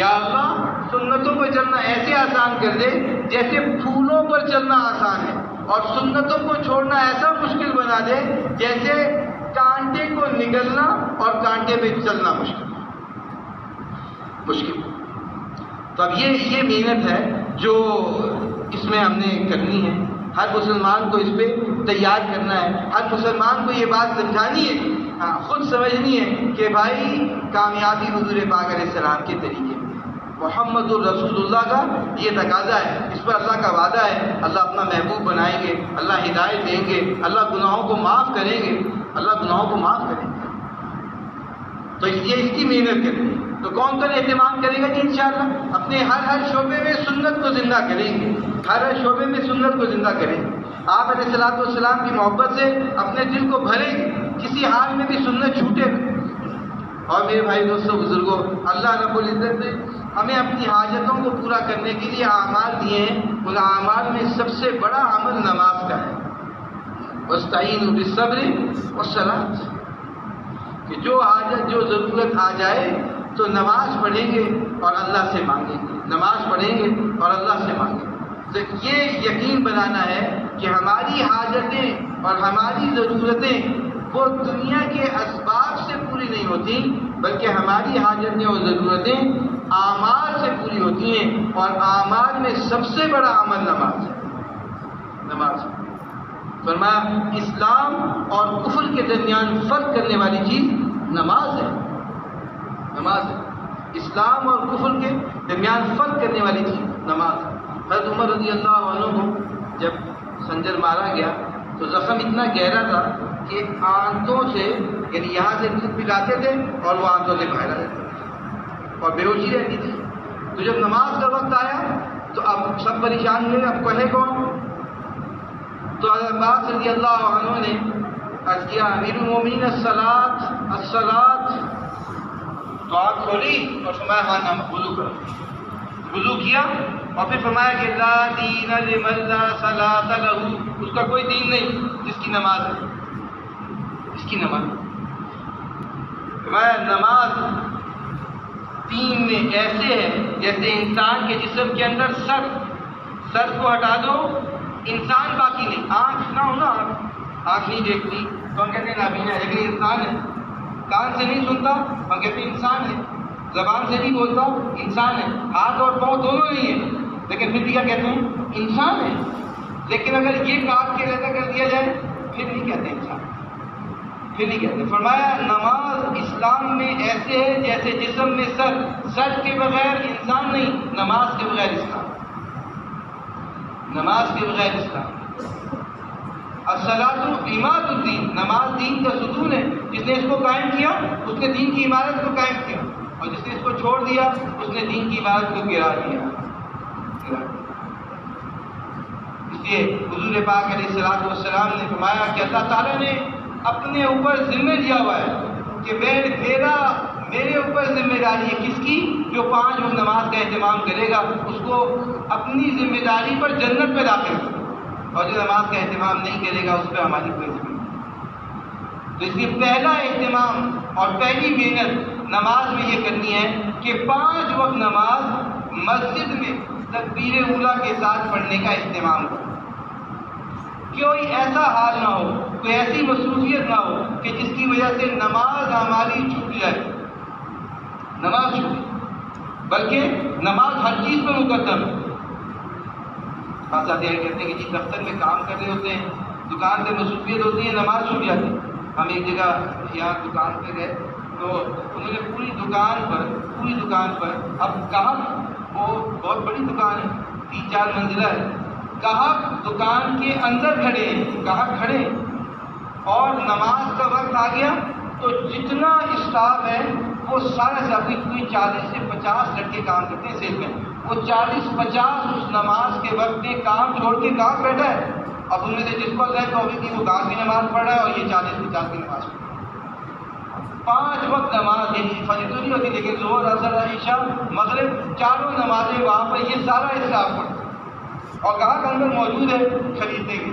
یا اللہ سنتوں پہ چلنا ایسے آسان کر دے جیسے پھولوں پر چلنا آسان ہے، اور سنتوں کو چھوڑنا ایسا مشکل بنا دے جیسے کانٹے کو نگلنا اور کانٹے پہ چلنا مشکل. تو اب یہ محنت ہے جو اس میں ہم نے کرنی ہے. ہر مسلمان کو اس پہ تیار کرنا ہے. ہر مسلمان کو یہ بات سمجھانی ہے، خود سمجھنی ہے کہ بھائی کامیابی حضور پاک علیہ السلام کے طریقے میں، محمد الرسول اللہ کا یہ تقاضا ہے. اس پر اللہ کا وعدہ ہے، اللہ اپنا محبوب بنائیں گے، اللہ ہدایت دیں گے، اللہ گناہوں کو معاف کریں گے، اللہ گناہوں کو معاف کریں گے. تو اس لیے اس کی محنت کریں گے. تو کون اہتمام کرے گا؟ کہ انشاءاللہ اپنے ہر شعبے میں سنت کو زندہ کریں گے، ہر شعبے میں سنت کو زندہ کریں گے. آپ علیہ السلام کی محبت سے اپنے دل کو بھریں گے، کسی حال میں بھی سنت چھوٹے گا. اور میرے بھائی دوستوں بزرگوں، اللہ رب العزت نے ہمیں اپنی حاجتوں کو پورا کرنے کے لیے اعمال دیے ہیں. ان اعمال میں سب سے بڑا عمل نماز کا ہے. وَاسْتَعِينُوا بِالصَّبْرِ وَالصَّلَاةِ. کہ جو حاجت جو ضرورت آ جائے تو نماز پڑھیں گے اور اللہ سے مانگیں گے، نماز پڑھیں گے اور اللہ سے مانگیں گے۔ تو یہ یقین بنانا ہے کہ ہماری حاجتیں اور ہماری ضرورتیں وہ دنیا کے اسباب سے پوری نہیں ہوتی، بلکہ ہماری حاجتیں اور ضرورتیں اعمال سے پوری ہوتی ہیں، اور اعمال میں سب سے بڑا عمل نماز ہے۔ نماز فرمایا اسلام اور کفر کے درمیان فرق کرنے والی چیز نماز ہے، نماز ہے۔ اسلام اور کفر کے درمیان فرق کرنے والی چیز نماز ہے۔ حضرت عمر رضی اللہ عنہ کو جب خنجر مارا گیا تو زخم اتنا گہرا تھا کہ آنتوں سے، یعنی یہاں سے دودھ پلاتے تھے اور وہ آنتوں سے باہر آ جاتے تھے اور بے ہوشی رہتی تھی۔ تو جب نماز کا وقت آیا تو اب سب پریشان ہوئے، اب کہے کون؟ تو حضرت عباس رضی اللہ عنہ نے عرض کیا امیر المومنین الصلاۃ الصلاۃ، تو آنکھ کھولی اور فرمایا ہاں وضو کرو، وضو کیا اور پھر فرمایا کہ لا دین لمن لا صلاۃ لہ، اس کا کوئی دین نہیں جس کی نماز ہے، جس کی نماز۔ فرمایا نماز دین میں ایسے ہے جیسے انسان کے جسم کے اندر سر کو ہٹا دو انسان باقی نہیں، آنکھ نہ ہو نا، آنکھ نہیں دیکھتی تو ہم کہتے ہیں نابینا ہے لیکن انسان ہے، کان سے نہیں سنتا ہم کہتے ہیں انسان ہے، زبان سے نہیں بولتا انسان ہے، ہاتھ اور پاؤں دونوں نہیں ہیں لیکن پھر بھی کیا کہتے ہیں؟ انسان ہے۔ لیکن اگر یہ کاٹ کے علیحدہ کر دیا جائے پھر نہیں کہتے انسان، پھر نہیں کہتے۔ فرمایا نماز اسلام میں ایسے ہے جیسے جسم میں سر کے بغیر انسان نہیں، نماز کے بغیر اسلام، نماز کے بغیر اسلام۔ الصلاۃ عماد الدین، نماز دین کا ستون ہے، جس نے اس کو قائم کیا اس نے دین کی عمارت کو قائم کیا، اور جس نے اس کو چھوڑ دیا اس نے دین کی عمارت کو گرا دیا۔ اس لیے حضور پاک علیہ الصلوۃ والسلام نے فرمایا کہ اللہ تعالیٰ نے اپنے اوپر ذمہ لیا ہوا ہے کہ میرے اوپر ذمہ داری ہے کس کی؟ جو 5 وقت نماز کا اہتمام کرے گا اس کو اپنی ذمہ داری پر جنت میں داخل کرے، اور جو نماز کا اہتمام نہیں کرے گا اس پہ ہماری کوئی ذمہ نہیں۔ تو اس لیے پہلا اہتمام اور پہلی محنت نماز میں یہ کرنی ہے کہ 5 وقت نماز مسجد میں تکبیر اولیٰ کے ساتھ پڑھنے کا اہتمام کرو۔ کوئی ایسا حال نہ ہو، کوئی ایسی مصروفیت نہ ہو کہ جس کی وجہ سے نماز ہماری چھوٹ جائے، نماز چھوٹے، بلکہ نماز ہر چیز پر مقدم ہے۔ بعض آتے ہیں کہتے ہیں کہ جی دفتر میں کام کر رہے ہوتے ہیں، دکان پہ مصروفیت ہوتی ہے، نماز چھوٹ جاتی ہے۔ ہم ایک جگہ یہاں دکان پہ گئے تو انہوں نے پوری دکان پر اب گاہک، وہ بہت بڑی دکان ہے، 3-4 منزلہ ہے، گاہک دکان کے اندر کھڑے ہیں، گاہک کھڑے ہیں، اور نماز کا وقت آ گیا تو جتنا اسٹاف ہے وہ سارے سے اپنی کوئی 40 سے 50 لڑکے کام کرتے ہیں سیل میں، وہ 40-50 اس نماز کے وقت میں کام چھوڑ کے گاہک بیٹھا ہے۔ اب ان میں سے جس کو اللہ توفیق دی وہ گاہک کی نماز پڑھ رہا ہے اور یہ 40-50 کی نماز پڑھ رہا ہے۔ 5 وقت نماز، یعنی فجر تو نہیں ہوتی لیکن ظہر، عصر، عشاء، مغرب، چاروں نمازیں وہاں پر یہ سارا اسٹاف پڑھتا ہے اور گاہک اندر موجود ہے خریدنے کے۔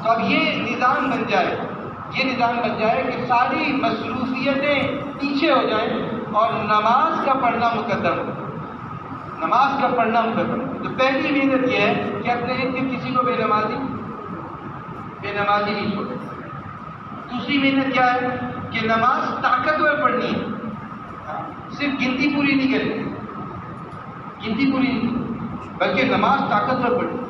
تو اب یہ نظام بن جائے کہ ساری مصروفیتیں پیچھے ہو جائیں اور نماز کا پڑھنا مقدم ہو، نماز کا پڑھنا مقدم ہو۔ تو پہلی محنت یہ ہے کہ اپنے ارد گرد کسی کو بے نمازی نہیں چھوڑے۔ دوسری محنت کیا ہے کہ نماز طاقتور پڑھنی ہے، صرف گنتی پوری نہیں کرنی، بلکہ نماز طاقتور پڑھنی ہے۔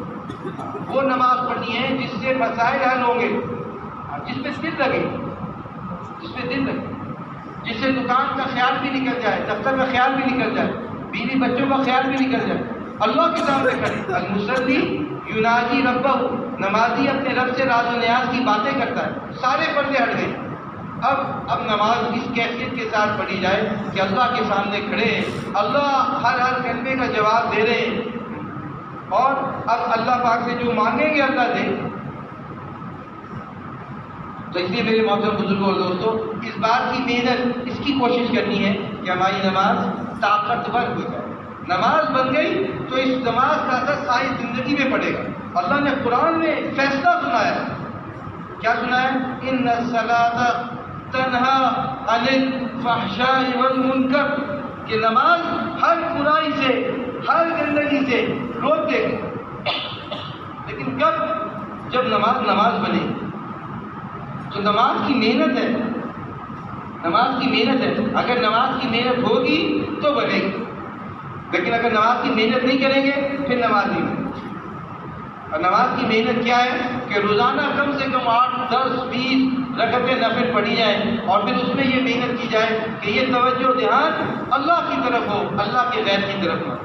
وہ نماز پڑھنی ہے جس سے مسائل حل ہوں گے، جس پہ دل لگے، جس سے دکان کا خیال بھی نکل جائے، دفتر کا خیال بھی نکل جائے، بیوی بچوں کا خیال بھی نکل جائے، اللہ کے سامنے کھڑے۔ المصلی یناجی ربہ، نمازی اپنے رب سے راز و نیاز کی باتیں کرتا ہے، سارے پردے ہٹ گئے۔ اب نماز اس کیفیت کے ساتھ پڑھی جائے کہ اللہ کے سامنے کھڑے ہیں، اللہ ہر کلمے کا جواب دے رہے ہیں، اور اب اللہ پاک سے جو مانگیں گے اللہ دے۔ تو اس لیے میرے محترم بزرگوں اور دوستوں، اس بات کی محنت، اس کی کوشش کرنی ہے کہ ہماری نماز طاقتور ہو جائے۔ نماز بن گئی تو اس نماز کا اثر ساری زندگی میں پڑے گا۔ اللہ نے قرآن میں فیصلہ سنایا، کیا سنایا؟ ان الصلاۃ تنہا عن الفحشاء والمنکر، کہ نماز ہر برائی سے، ہر گندگی سے روک دے گی۔ لیکن کب؟ جب نماز بنے، تو نماز کی محنت ہے، نماز کی محنت ہے۔ اگر نماز کی محنت ہوگی تو بنے گی، لیکن اگر نماز کی محنت نہیں کریں گے پھر نماز نہیں بنے گی۔ اور نماز کی محنت کیا ہے کہ روزانہ کم سے کم 8، 10، 20 رکعتیں نفل پڑھی جائیں، اور پھر اس میں یہ محنت کی جائے کہ یہ توجہ دھیان اللہ کی طرف ہو، اللہ کے غیر کی طرف ہو۔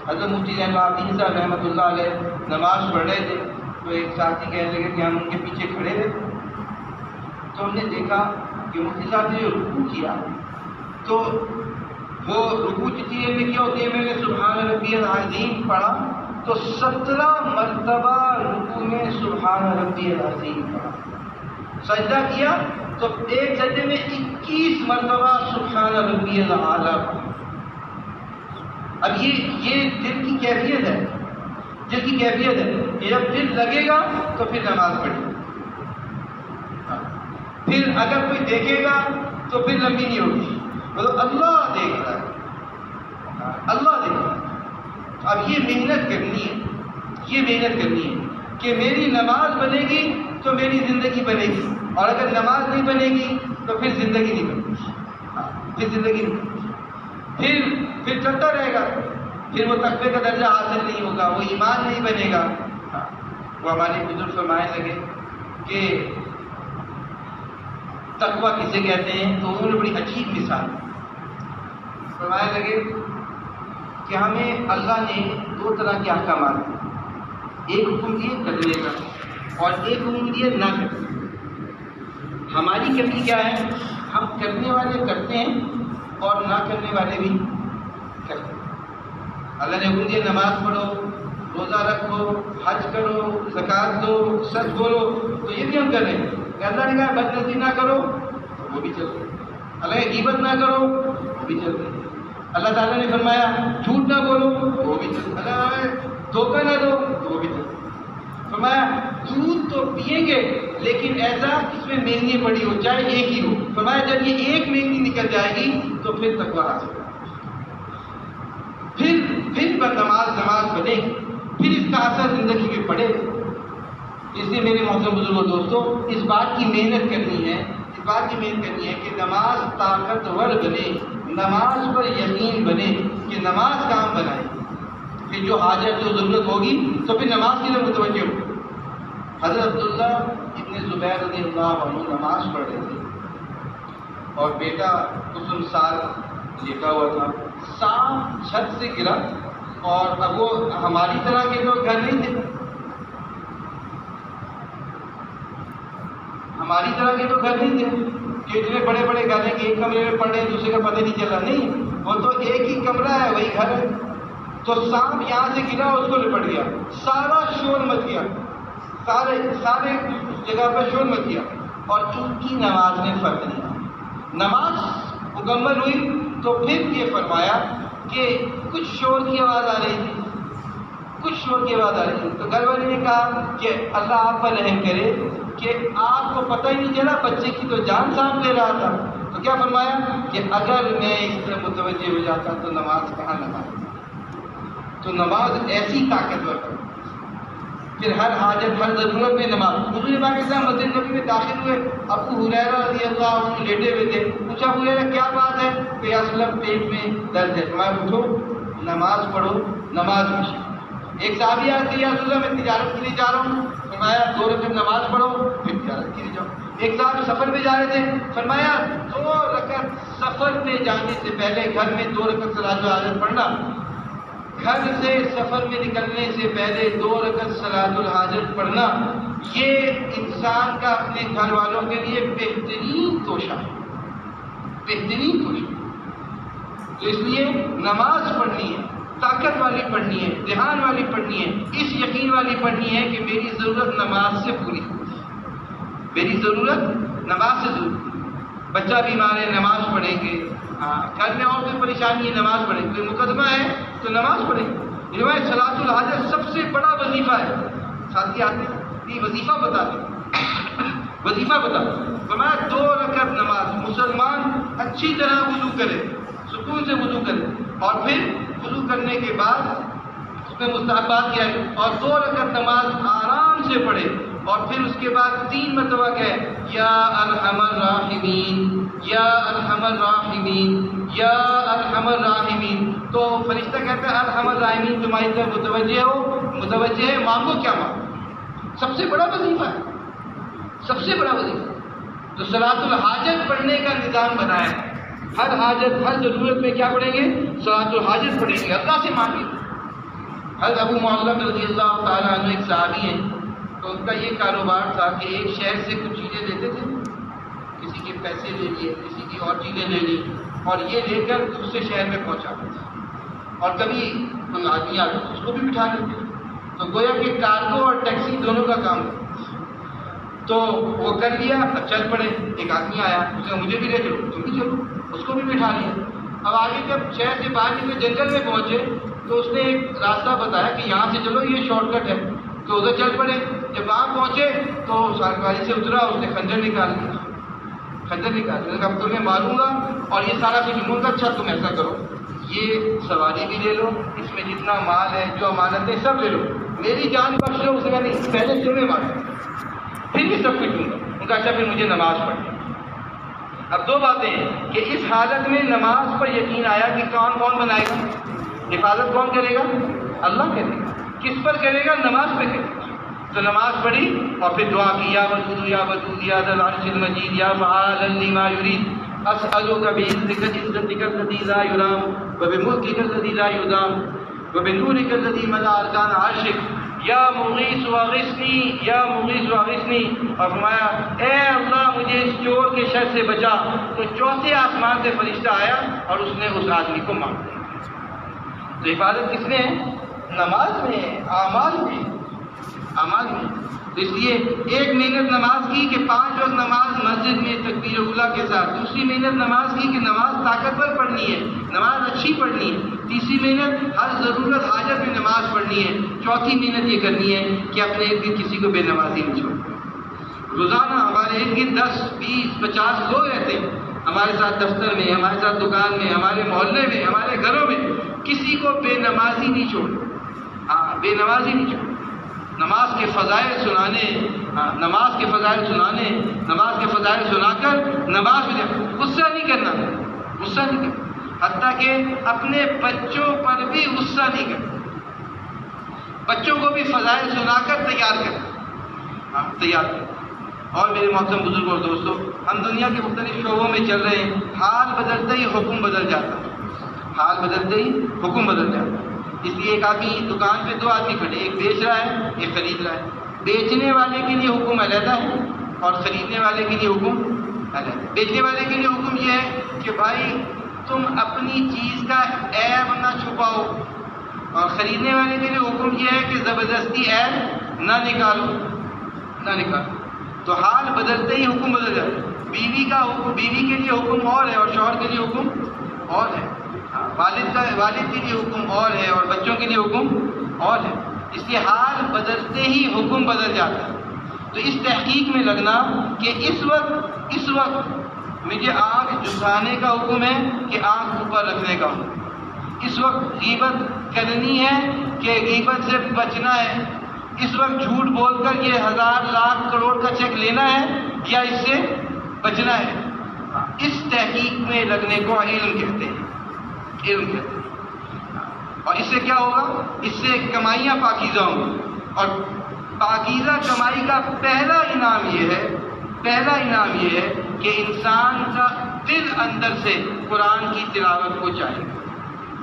حضرت مفتی زین العابدین صاحب رحمۃ اللہ علیہ نماز پڑھ رہے تھے، تو ایک ساتھی کہنے لگے کہ ہم ان کے پیچھے کھڑے تھے، تو ہم نے دیکھا کہ مفتی صاحب نے رکوع کیا، تو وہ رکوع جتنی دیر میں کیا ہوتی ہے، میں نے سبحان ربی العظیم پڑھا تو 17 مرتبہ رکوع میں سبحان ربی العظیم پڑھا۔ سجدہ کیا تو ایک سجدے میں 21 مرتبہ سبحان ربی الاعلیٰ پڑھا۔ اب یہ دل کی کیفیت ہے، دل کی کیفیت ہے کہ جب دل لگے گا تو پھر نماز پڑھے، پھر اگر کوئی دیکھے گا تو پھر لمبی نہیں ہوگی، مطلب اللہ دیکھ رہا ہے، اللہ دیکھ رہا ہے۔ اب یہ محنت کرنی ہے، یہ محنت کرنی ہے کہ میری نماز بنے گی تو میری زندگی بنے گی، اور اگر نماز نہیں بنے گی تو پھر زندگی نہیں بنے گی، پھر زندگی نہیں بنے گی، پھر چلتا رہے گا، پھر وہ تقوی کا درجہ حاصل نہیں ہوگا، وہ ایمان نہیں بنے گا۔ وہ ہمارے بزرگ فرمانے لگے کہ تقوی کسے کہتے ہیں، تو انہوں نے بڑی عجیب مثال فرمانے لگے کہ ہمیں اللہ نے 2 طرح کے احکامات دیے، ایک حکم دیے کرنے کا اور ایک حکم دیے نہ کرنے۔ ہماری کمی کیا ہے؟ ہم کرنے والے کرتے ہیں اور نہ کرنے والے بھی کرتے ہیں۔ اللہ نے حکم دیا نماز پڑھو، روزہ رکھو، حج کرو، زکوٰۃ دو، سچ بولو، تو یہ بھی ہم کر رہے ہیں۔ اللہ نے کہا بدنظری نہ کرو، وہ بھی چل رہے ہیں۔ اللہ نے غیبت نہ کرو، وہ بھی چل رہے ہیں۔ اللہ تعالیٰ نے فرمایا جھوٹ نہ بولو، وہ بھی چل رہے ہیں۔ اللہ نے دھوکہ نہ دو، وہ بھی چل رہے ہیں۔ فرمایا دودھ تو پئیں گے لیکن ایسا جس میں مہنگی پڑی ہو، چاہے ایک ہی ہو۔ فرمایا جب یہ ایک مہنگی نکل جائے گی تو پھر تقویٰ حاصل ہوگا، پھر نماز بنے گی، پھر اس کا اثر زندگی میں پڑے گا۔ اس لیے میرے محترم بزرگوں دوستوں، اس بات کی محنت کرنی ہے، اس بات کی محنت کرنی ہے کہ نماز طاقتور بنے، نماز پر یقین بنے کہ نماز کام بنائے، پھر جو حاجت جو ضرورت ہوگی تو پھر نماز کی طرف متوجہ ہو۔ حضرت عبداللہ ابن زبیر رضی اللہ عنہ نماز پڑھ رہے تھے اور بیٹا قسم سال لیٹا ہوا تھا، سانپ چھت سے گرا، اور اب وہ ہماری طرح کے تو گھر نہیں تھے، ہماری طرح کے تو گھر نہیں تھے کہ اتنے بڑے بڑے گھر ہیں کہ ایک کمرے میں پڑھ رہے ہیں دوسرے کا پتہ نہیں چلا، نہیں، وہ تو ایک ہی کمرہ ہے، وہی گھر ہے۔ تو سانپ یہاں سے گرا، اس کو لپٹ گیا، سارا شور مچ گیا، سارے جگہ پر شور مچ گیا، اور ان کی نماز نے فرق نہیں۔ نماز مکمل ہوئی تو پھر یہ فرمایا کہ کچھ شور کی آواز آ رہی تھی، کچھ شور کی آواز آ رہی تھی، تو گھر والے نے کہا کہ اللہ آپ پر رحم کرے کہ آپ کو پتہ ہی نہیں چلا، بچے کی تو جان سانپ لے رہا تھا۔ تو کیا فرمایا کہ اگر میں اس طرح متوجہ ہو جاتا تو نماز کہاں نماز۔ تو نماز ایسی طاقتور ہے، پھر ہر حاجت ہر ضرورت میں نماز۔ حضور پاک صلی اللہ علیہ وسلم مسجد نبوی میں داخل ہوئے، ابو ہریرہ رضی اللہ عنہ لیٹے ہوئے تھے، پوچھا ابو ہریرہ کیا بات ہے؟ کہ یا رسول اللہ پیٹ میں درد ہے۔ فرمایا اٹھو نماز پڑھو، نماز میں۔ ایک صحابی آیا کہ یا رسول اللہ میں تجارت کے لیے جا رہا ہوں، فرمایا 2 رکعت نماز پڑھو پھر تجارت کے لیے جاؤ۔ ایک صاحب سفر پہ جا رہے تھے، فرمایا 2 رکعت سفر پہ جانے سے پہلے گھر میں 2 رکعت صلاۃ الحاجت پڑھنا، گھر سے سفر میں نکلنے سے پہلے 2 رکعت صلاۃ الحاجت پڑھنا، یہ انسان کا اپنے گھر والوں کے لیے بہترین توشہ ہے، بہترین توشہ۔ تو اس لیے نماز پڑھنی ہے، طاقت والی پڑھنی ہے، دھیان والی پڑھنی ہے، اس یقین والی پڑھنی ہے کہ میری ضرورت نماز سے پوری ہو، میری ضرورت نماز سے ضرور۔ بچہ بیمار ہے نماز پڑھیں گے، گھر میں اور کوئی پریشانی ہے نماز پڑھیں گے، کوئی مقدمہ ہے تو نماز پڑھیں گے۔ روایت صلاۃ الحاجت سب سے بڑا وظیفہ ہے، ساتھی آتے ہیں یہ وظیفہ بتا دیں، وظیفہ بتا دیں۔ فرمایا 2 رکعت نماز مسلمان اچھی طرح وضو کرے، سکون سے وضو کرے، اور پھر وضو کرنے کے بعد اس میں مستحبات کیا ہے، اور 2 رکعت نماز آرام سے پڑھے، اور پھر اس کے بعد 3 مرتبہ کہے یا ارحم الراحمین، یا ارحم الراحمین، یا ارحم الراحمین۔ تو فرشتہ کہتا ہے ارحم الراحمین تمہاری طرف متوجہ ہے، مانگو کیا مانگو۔ سب سے بڑا وظیفہ ہے، سب سے بڑا وظیفہ۔ تو صلاۃ الحاجت پڑھنے کا نظام بنایا ہے، ہر حاجت ہر ضرورت میں کیا پڑھیں گے؟ صلاۃ الحاجت پڑھیں گے، اللہ سے مانگیں۔ حضرت ابو معاویہ رضی اللہ تعالیٰ عنہ ایک صحابی ہیں، تو ان کا یہ کاروبار تھا کہ ایک شہر سے کچھ چیزیں لیتے تھے، کسی کے پیسے لے لیے، کسی کی اور چیزیں لے لی، اور یہ لے کر دوسرے شہر میں پہنچاتے تھے، اور کبھی کوئی آدمی آتا تو اس کو بھی بٹھا لیتے، تو گویا کہ کارگو اور ٹیکسی دونوں کا کام ہے۔ تو وہ کر لیا، اب چل پڑے، ایک آدمی آیا، اس نے مجھے بھی لے چلو، تم بھی چلو، اس کو بھی بٹھا لیا۔ اب آگے جب شہر سے باہر نکلے جنگل میں پہنچے تو اس نے ایک راستہ بتایا کہ یہاں سے چلو، یہ شارٹ کٹ ہے، تو ادھر چل پڑے۔ جب وہاں پہنچے تو سرکاری سے اترا، اس نے خنجر نکال دیا، خنجر نکال دیا، اب تمہیں ماروں گا اور یہ سارا کچھ لوں گا، اچھا تم ایسا کرو، یہ سواری بھی لے لو، اس میں جتنا مال ہے، جو امانت ہے، سب لے لو، میری جان بخش لو۔ اس نے کہا نہیں، پہلے تمہیں مارو، پھر بھی سب کچھ دوں گا۔ ان کا اچھا پھر مجھے نماز پڑھنی۔ اب 2 باتیں ہیں کہ اس حالت میں نماز پر یقین آیا کہ کون بنائے گا، حفاظت کون کرے گا؟ اللہ کرے گا۔ کس پر کرے گا؟ نماز پہ کرے گا۔ تو نماز پڑھی اور پھر دعا کی، یا ودود یا ودود یا ذا العرش المجید یا فعالا لما یرید اسألک بعزتک عزتک الذی لا یرام وبملکک الذی لا یدام وبنورک الذی ملا ارکان عرشک یا مغیث واغثنی یا مغیث واغثنی۔ اور فرمایا اے اللہ مجھے اس چور کے شر سے بچا۔ تو 4تھے آسمان سے فرشتہ آیا اور اس نے اس آدمی کو مار دیا۔ تو حفاظت کس نے ہے؟ نماز میں ہے، اعمال میں، اعمال میں۔ تو اس لیے ایک محنت نماز کی کہ 5 وقت نماز مسجد میں تکبیر اولیٰ کے ساتھ، دوسری محنت نماز کی کہ نماز طاقتور پڑھنی ہے، نماز اچھی پڑھنی ہے، تیسری محنت ہر ضرورت حاجت میں نماز پڑھنی ہے، چوتھی محنت یہ کرنی ہے کہ اپنے ارد گرد کسی کو بے نمازی نہیں چھوڑنا۔ روزانہ ہمارے ارد گرد 10 20 50 لوگ رہتے ہیں، ہمارے ساتھ دفتر میں، ہمارے ساتھ دکان میں، ہمارے محلے میں، ہمارے گھروں میں، کسی کو بے نمازی نہیں چھوڑنا۔ ہاں، بے نمازی نہیں چھوڑنا۔ نماز کے فضائل سنانے، نماز کے فضائل سنانے، نماز کے فضائل سنا کر نماز میں غصہ نہیں کرنا، غصہ نہیں کرنا، حتیٰ کہ اپنے بچوں پر بھی غصہ نہیں کرنا، بچوں کو بھی فضائل سنا کر تیار کرنا، تیار کرنا۔ اور میرے محترم بزرگوں اور دوستوں، ہم دنیا کے مختلف شعبوں میں چل رہے ہیں، حال بدلتے ہی حکم بدل جاتا ہے، حال بدلتے ہی حکم بدل جاتا ہے۔ اس لیے ایک آدمی دکان پہ 2 آدمی کھڑے، ایک بیچ رہا ہے، ایک خرید رہا ہے۔ بیچنے والے کے لیے حکم علیحدہ ہے اور خریدنے والے کے لیے حکم علیحدہ۔ بیچنے والے کے لیے حکم یہ ہے کہ بھائی تم اپنی چیز کا عیب نہ چھپاؤ، اور خریدنے والے کے لیے حکم یہ ہے کہ زبردستی عیب نہ نکالو، نہ نکالو۔ تو حال بدلتے ہی حکم بدل جاتا ہے۔ بیوی کا حکم، بیوی کے لیے حکم اور ہے اور شوہر کے لیے حکم اور ہے، والد کے لیے حکم اور ہے اور بچوں کے لیے حکم اور ہے۔ اس لیے حال بدلتے ہی حکم بدل جاتا ہے۔ تو اس تحقیق میں لگنا کہ اس وقت مجھے آنکھ جھکانے کا حکم ہے کہ آنکھ اوپر رکھنے کا حکم، اس وقت غیبت کرنی ہے کہ غیبت سے بچنا ہے، اس وقت جھوٹ بول کر یہ 1000 لاکھ کروڑ کا چیک لینا ہے یا اس سے بچنا ہے۔ اس تحقیق میں لگنے کو علم کہتے ہیں، علم کہتے ہیں۔ اور اس سے کیا ہوگا؟ اس سے کمائیاں پاکیزہ ہوں گی، اور پاکیزہ کمائی کا پہلا انعام یہ ہے کہ انسان کا دل اندر سے قرآن کی تلاوت کو چاہے گا۔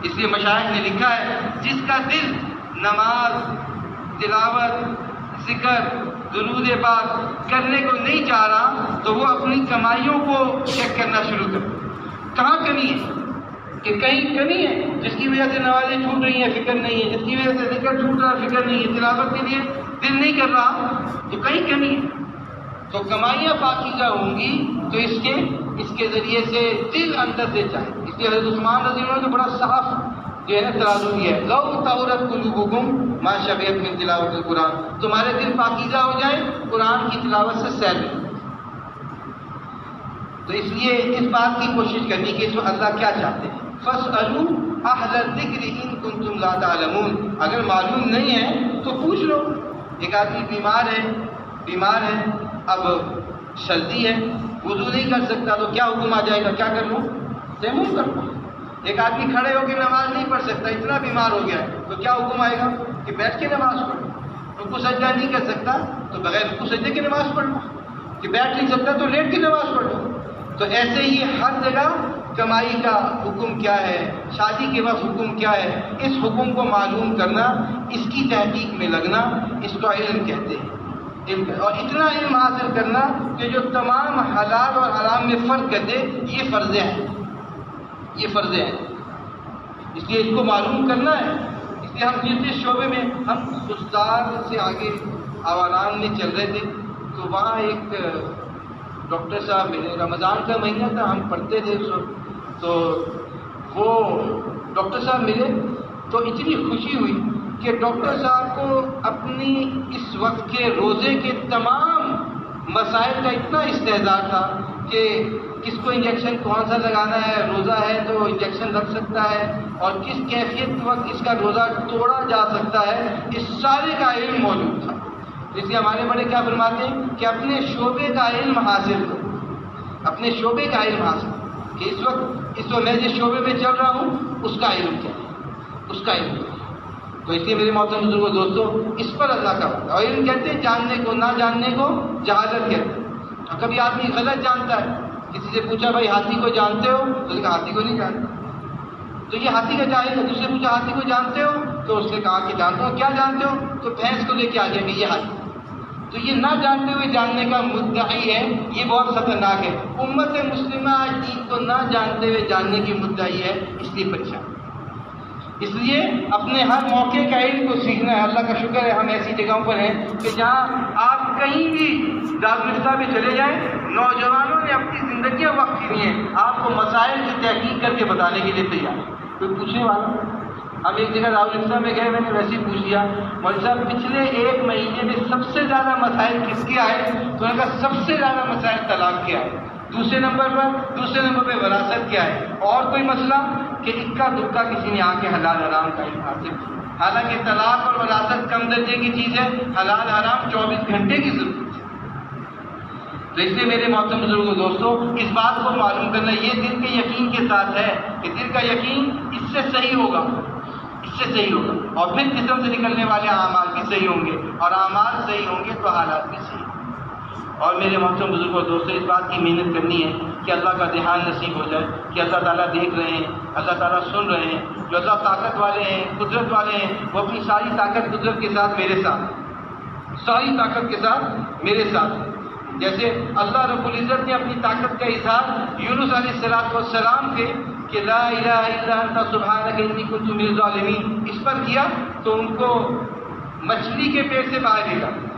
اس لیے مشائخ نے لکھا ہے جس کا دل نماز، تلاوت، ذکر، درود پاک کرنے کو نہیں چاہ رہا تو وہ اپنی کمائیوں کو چیک کرنا شروع کر۔ کہاں کمی ہے؟ کہ کہیں کمی ہے جس کی وجہ سے نمازیں چھوٹ رہی ہیں، فکر نہیں ہے، جس کی وجہ سے ذکر چھوٹ رہا، فکر نہیں ہے، تلاوت کے لیے دل نہیں کر رہا، تو کہیں کمی ہے۔ تو کمائیاں پاکیزہ ہوں گی تو اس کے ذریعے سے دل اندر سے چاہے۔ اس لیے حضرت عثمان رضی اللہ عنہ نے بڑا صاف جو ہے نا ترازو دیا ہے، لو طہرت قلوبکم ما شبعت من تلاوت القرآن، تمہارے دل پاکیزہ ہو جائے قرآن کی تلاوت سے سیر تو اس لیے اس بات کی کوشش کرنی کہ اس میں اللہ کیا چاہتے ہیں. فاسألوا اہل الذکر ان کنتم لا تعلمون. اگر معلوم نہیں ہے تو پوچھ لو. ایک آدمی بیمار ہے, اب سردی ہے, وضو نہیں کر سکتا, تو کیا حکم آ جائے گا؟ کیا کر لوں؟ تیمم کر لوں. ایک آدمی کھڑے ہو کے نماز نہیں پڑھ سکتا, اتنا بیمار ہو گیا ہے, تو کیا حکم آئے گا کہ بیٹھ کے نماز پڑھو. رکوع سجدہ نہیں کر سکتا تو بغیر رکوع سجدے کی نماز پڑھ لو. کہ بیٹھ نہیں سکتا تو لیٹ کے نماز پڑھ لو. تو ایسے ہی ہر جگہ کمائی کا حکم کیا ہے, شادی کے وقت حکم کیا ہے, اس حکم کو معلوم کرنا, اس کی تحقیق میں لگنا, اس کو علم کہتے ہیں. اور اتنا علم حاصل کرنا کہ جو تمام حلال اور حرام میں فرق کر دے, یہ فرض ہیں. یہ فرض ہیں, اس لیے اس کو معلوم کرنا ہے. اس لیے ہم جس شعبے میں ہم استاد سے آگے آواران میں چل رہے تھے, تو وہاں ایک ڈاکٹر صاحب ملے. رمضان کا مہینہ تھا, ہم پڑھتے تھے اس وقت. تو وہ ڈاکٹر صاحب ملے تو اتنی خوشی ہوئی کہ ڈاکٹر صاحب کو اپنی اس وقت کے روزے کے تمام مسائل کا اتنا استحضار تھا کہ کس کو انجیکشن کون سا لگانا ہے, روزہ ہے تو انجیکشن لگ سکتا ہے, اور کس کیفیت کے وقت اس کا روزہ توڑا جا سکتا ہے, اس سارے کا علم موجود تھا. اس لیے ہمارے بڑے کیا فرماتے ہیں کہ اپنے شعبے کا علم حاصل کرو, اپنے شعبے کا علم حاصل کہ اس وقت میں جس شعبے میں چل رہا ہوں اس کا علم کیا ہے, اس کا علم کیا ہے. تو اس لیے میرے محترم بزرگوں دوستوں, اس پر اللہ کا وعدہ. اور علم کہتے ہیں جاننے کو, نہ جاننے کو جہالت کہتے ہیں. اور کبھی آدمی غلط جانتا ہے. کسی سے پوچھا بھائی ہاتھی کو جانتے ہو, تو کہا ہاتھی کو نہیں جانتا, تو یہ ہاتھی کا جاہل ہے. دوسرے پوچھا ہاتھی کو جانتے ہو, تو اس نے کہا کہ جانتا ہوں. کیا جانتے ہو؟ تو بھینس کو لے کے آ جائیں گے, یہ ہاتھی. تو یہ نہ جانتے ہوئے جاننے کا مدعی ہے, یہ بہت خطرناک ہے. امت مسلمہ آج دین کو نہ جانتے ہوئے جاننے کی مدعی ہے, اس لیے پریشان. اس لیے اپنے ہر موقع کا علم کو سیکھنا ہے. اللہ کا شکر ہے ہم ایسی جگہوں پر ہیں کہ جہاں آپ کہیں بھی دارالفتہ میں چلے جائیں, نوجوانوں نے اپنی زندگیاں وقف کی ہیں آپ کو مسائل کی تحقیق کر کے بتانے کے لیے تیار. کوئی پوچھنے والا. ہم ایک جگہ دارالفتہ میں گئے, میں نے ویسے ہی پوچھ لیا, مولوی صاحب پچھلے 1 مہینے میں سب سے زیادہ مسائل کس کے آئے؟ تو انہوں نے کہا سب سے زیادہ مسائل طلاق کے آئے, دوسرے نمبر پہ وراثت کے آئے, اور کوئی مسئلہ کہ اکا دکا کسی نے آ کے حلال حرام کا علم حاصل کیا. حالانکہ طلاق اور وراثت کم درجے کی چیز ہے, حلال حرام 24 گھنٹے کی ضرورت ہے. تو اس لیے میرے محترم بزرگوں دوستوں, اس بات کو معلوم کرنا یہ دل کے یقین کے ساتھ ہے کہ دل کا یقین اس سے صحیح ہوگا, اس سے صحیح ہوگا, اور پھر جسم سے نکلنے والے اعمال بھی صحیح ہوں گے, اور اعمال صحیح ہوں گے تو حالات بھی صحیح ہوں گے. اور میرے محترم بزرگوں دوستوں, اس بات کی محنت کرنی ہے کہ اللہ کا دھیان نصیب ہو جائے کہ اللہ تعالیٰ دیکھ رہے ہیں, اللہ تعالیٰ سن رہے ہیں. جو اللہ طاقت والے ہیں, قدرت والے ہیں, وہ اپنی ساری طاقت قدرت کے ساتھ میرے ساتھ, ساری طاقت کے ساتھ میرے ساتھ. جیسے اللہ رب العزت نے اپنی طاقت کا اظہار یونس علیہ السلام کے کہ لا الہ الا انت سبحانک انی کنت من الظالمین اس پر کیا, تو ان کو مچھلی کے پیٹ سے باہر نکالا.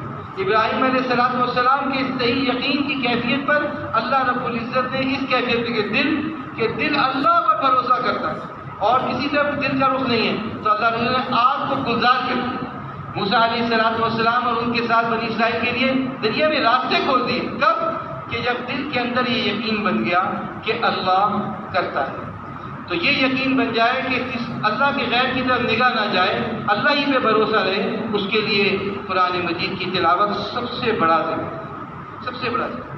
ابراہیم علیہ السلام کے اس صحیح یقین کی کیفیت پر اللہ رب العزت نے اس کیفیت کے دل اللہ پر بھروسہ کرتا ہے اور کسی طرف دل کا رخ نہیں ہے, تو اللہ نے آگ کو گلزار کر دیا. موسیٰ علیہ السلام اور ان کے ساتھ بنی اسرائیل کے لیے دریا میں راستے کھول دیے. کب؟ کہ جب دل کے اندر یہ یقین بن گیا کہ اللہ کرتا ہے. تو یہ یقین بن جائے کہ اللہ کے غیر کی طرف نگاہ نہ جائے, اللہ ہی پہ بھروسہ رہے, اس کے لیے قرآن مجید کی تلاوت سب سے بڑا ذکر, سب سے بڑا ذکر.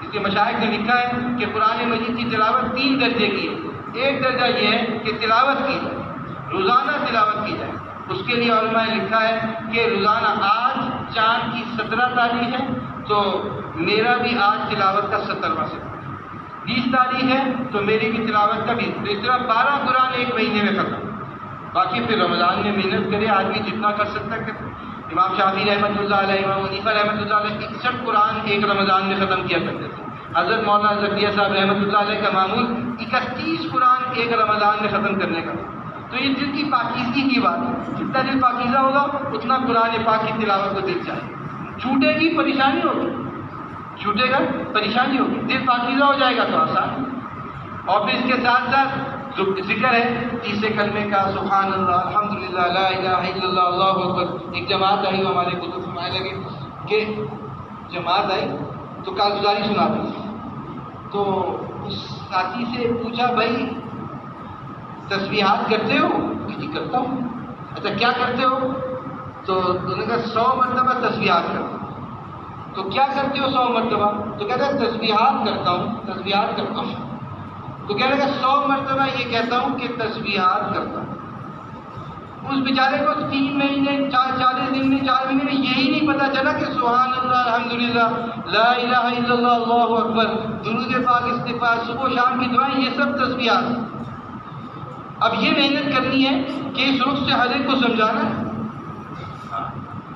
اس کے مشائخ نے لکھا ہے کہ قرآن مجید کی تلاوت 3 درجے کی ہے. ایک درجہ یہ ہے کہ تلاوت کی جائے, روزانہ تلاوت کی جائے. اس کے لیے علماء نے لکھا ہے کہ روزانہ, آج چاند کی 17 تاریخ ہے تو میرا بھی آج تلاوت کا 70واں سفر. 20 تاریخ ہے تو میری بھی تلاوت کا 20. تو اس طرح 12 قرآن ایک مہینے میں ختم. باقی پھر رمضان میں محنت کرے آدمی جتنا کر سکتا ہے. امام شافعی رحمۃ اللہ علیہ, امام حنیفہ رحمۃ اللہ علیہ 61 قرآن ایک رمضان میں ختم کیا کرتے تھے. حضرت مولانا زکریا صاحب رحمۃ اللہ علیہ کا معمول 31 قرآن ایک رمضان میں ختم کرنے کا. تو یہ دل کی پاکیزگی کی بات ہے. جتنا دل پاکیزہ ہوگا اتنا قرآن پاک کی تلاوت کو دل چاہے. چھوٹے گی پریشانی ہوگی, چھوٹے گا پریشانی ہوگی. دل پاکیزہ ہو جائے گا تو آسان. اور پھر اس کے ساتھ ساتھ جو ذکر ہے 30 کلمے کا, سبحان اللہ, الحمدللہ, لا الہ الا اللہ, اللہ اکبر. ایک جماعت آئی, ہمارے کتب فرمانے لگے کہ جماعت آئی تو کارگزاری سنا دی. تو اس ساتھی سے پوچھا بھائی تسبیحات کرتے ہو؟ کہ جی کرتا ہوں۔ اچھا کیا کرتے ہو؟ تو انہوں نے کہا 100 مرتبہ تسبیحات کرتا ہوں۔ تو کیا کرتے ہو 100 مرتبہ؟ تو کہتا ہے تسبیحات کرتا ہوں، تسبیحات کرتا ہوں۔ تو کہنے لگا 100 مرتبہ یہ کہتا ہوں کہ تسبیحات کرتا ہوں۔ اس بیچارے کو 3 مہینے 40 دن میں 4 مہینے میں یہی نہیں پتا چلا کہ سبحان اللہ الحمدللہ لا الہ الا اللہ اللہ اکبر درود پاک استغفار صبح و شام کی دعائیں یہ سب تسبیحات۔ اب یہ محنت کرنی ہے کہ اس رخ سے ہر ایک کو سمجھانا ہے،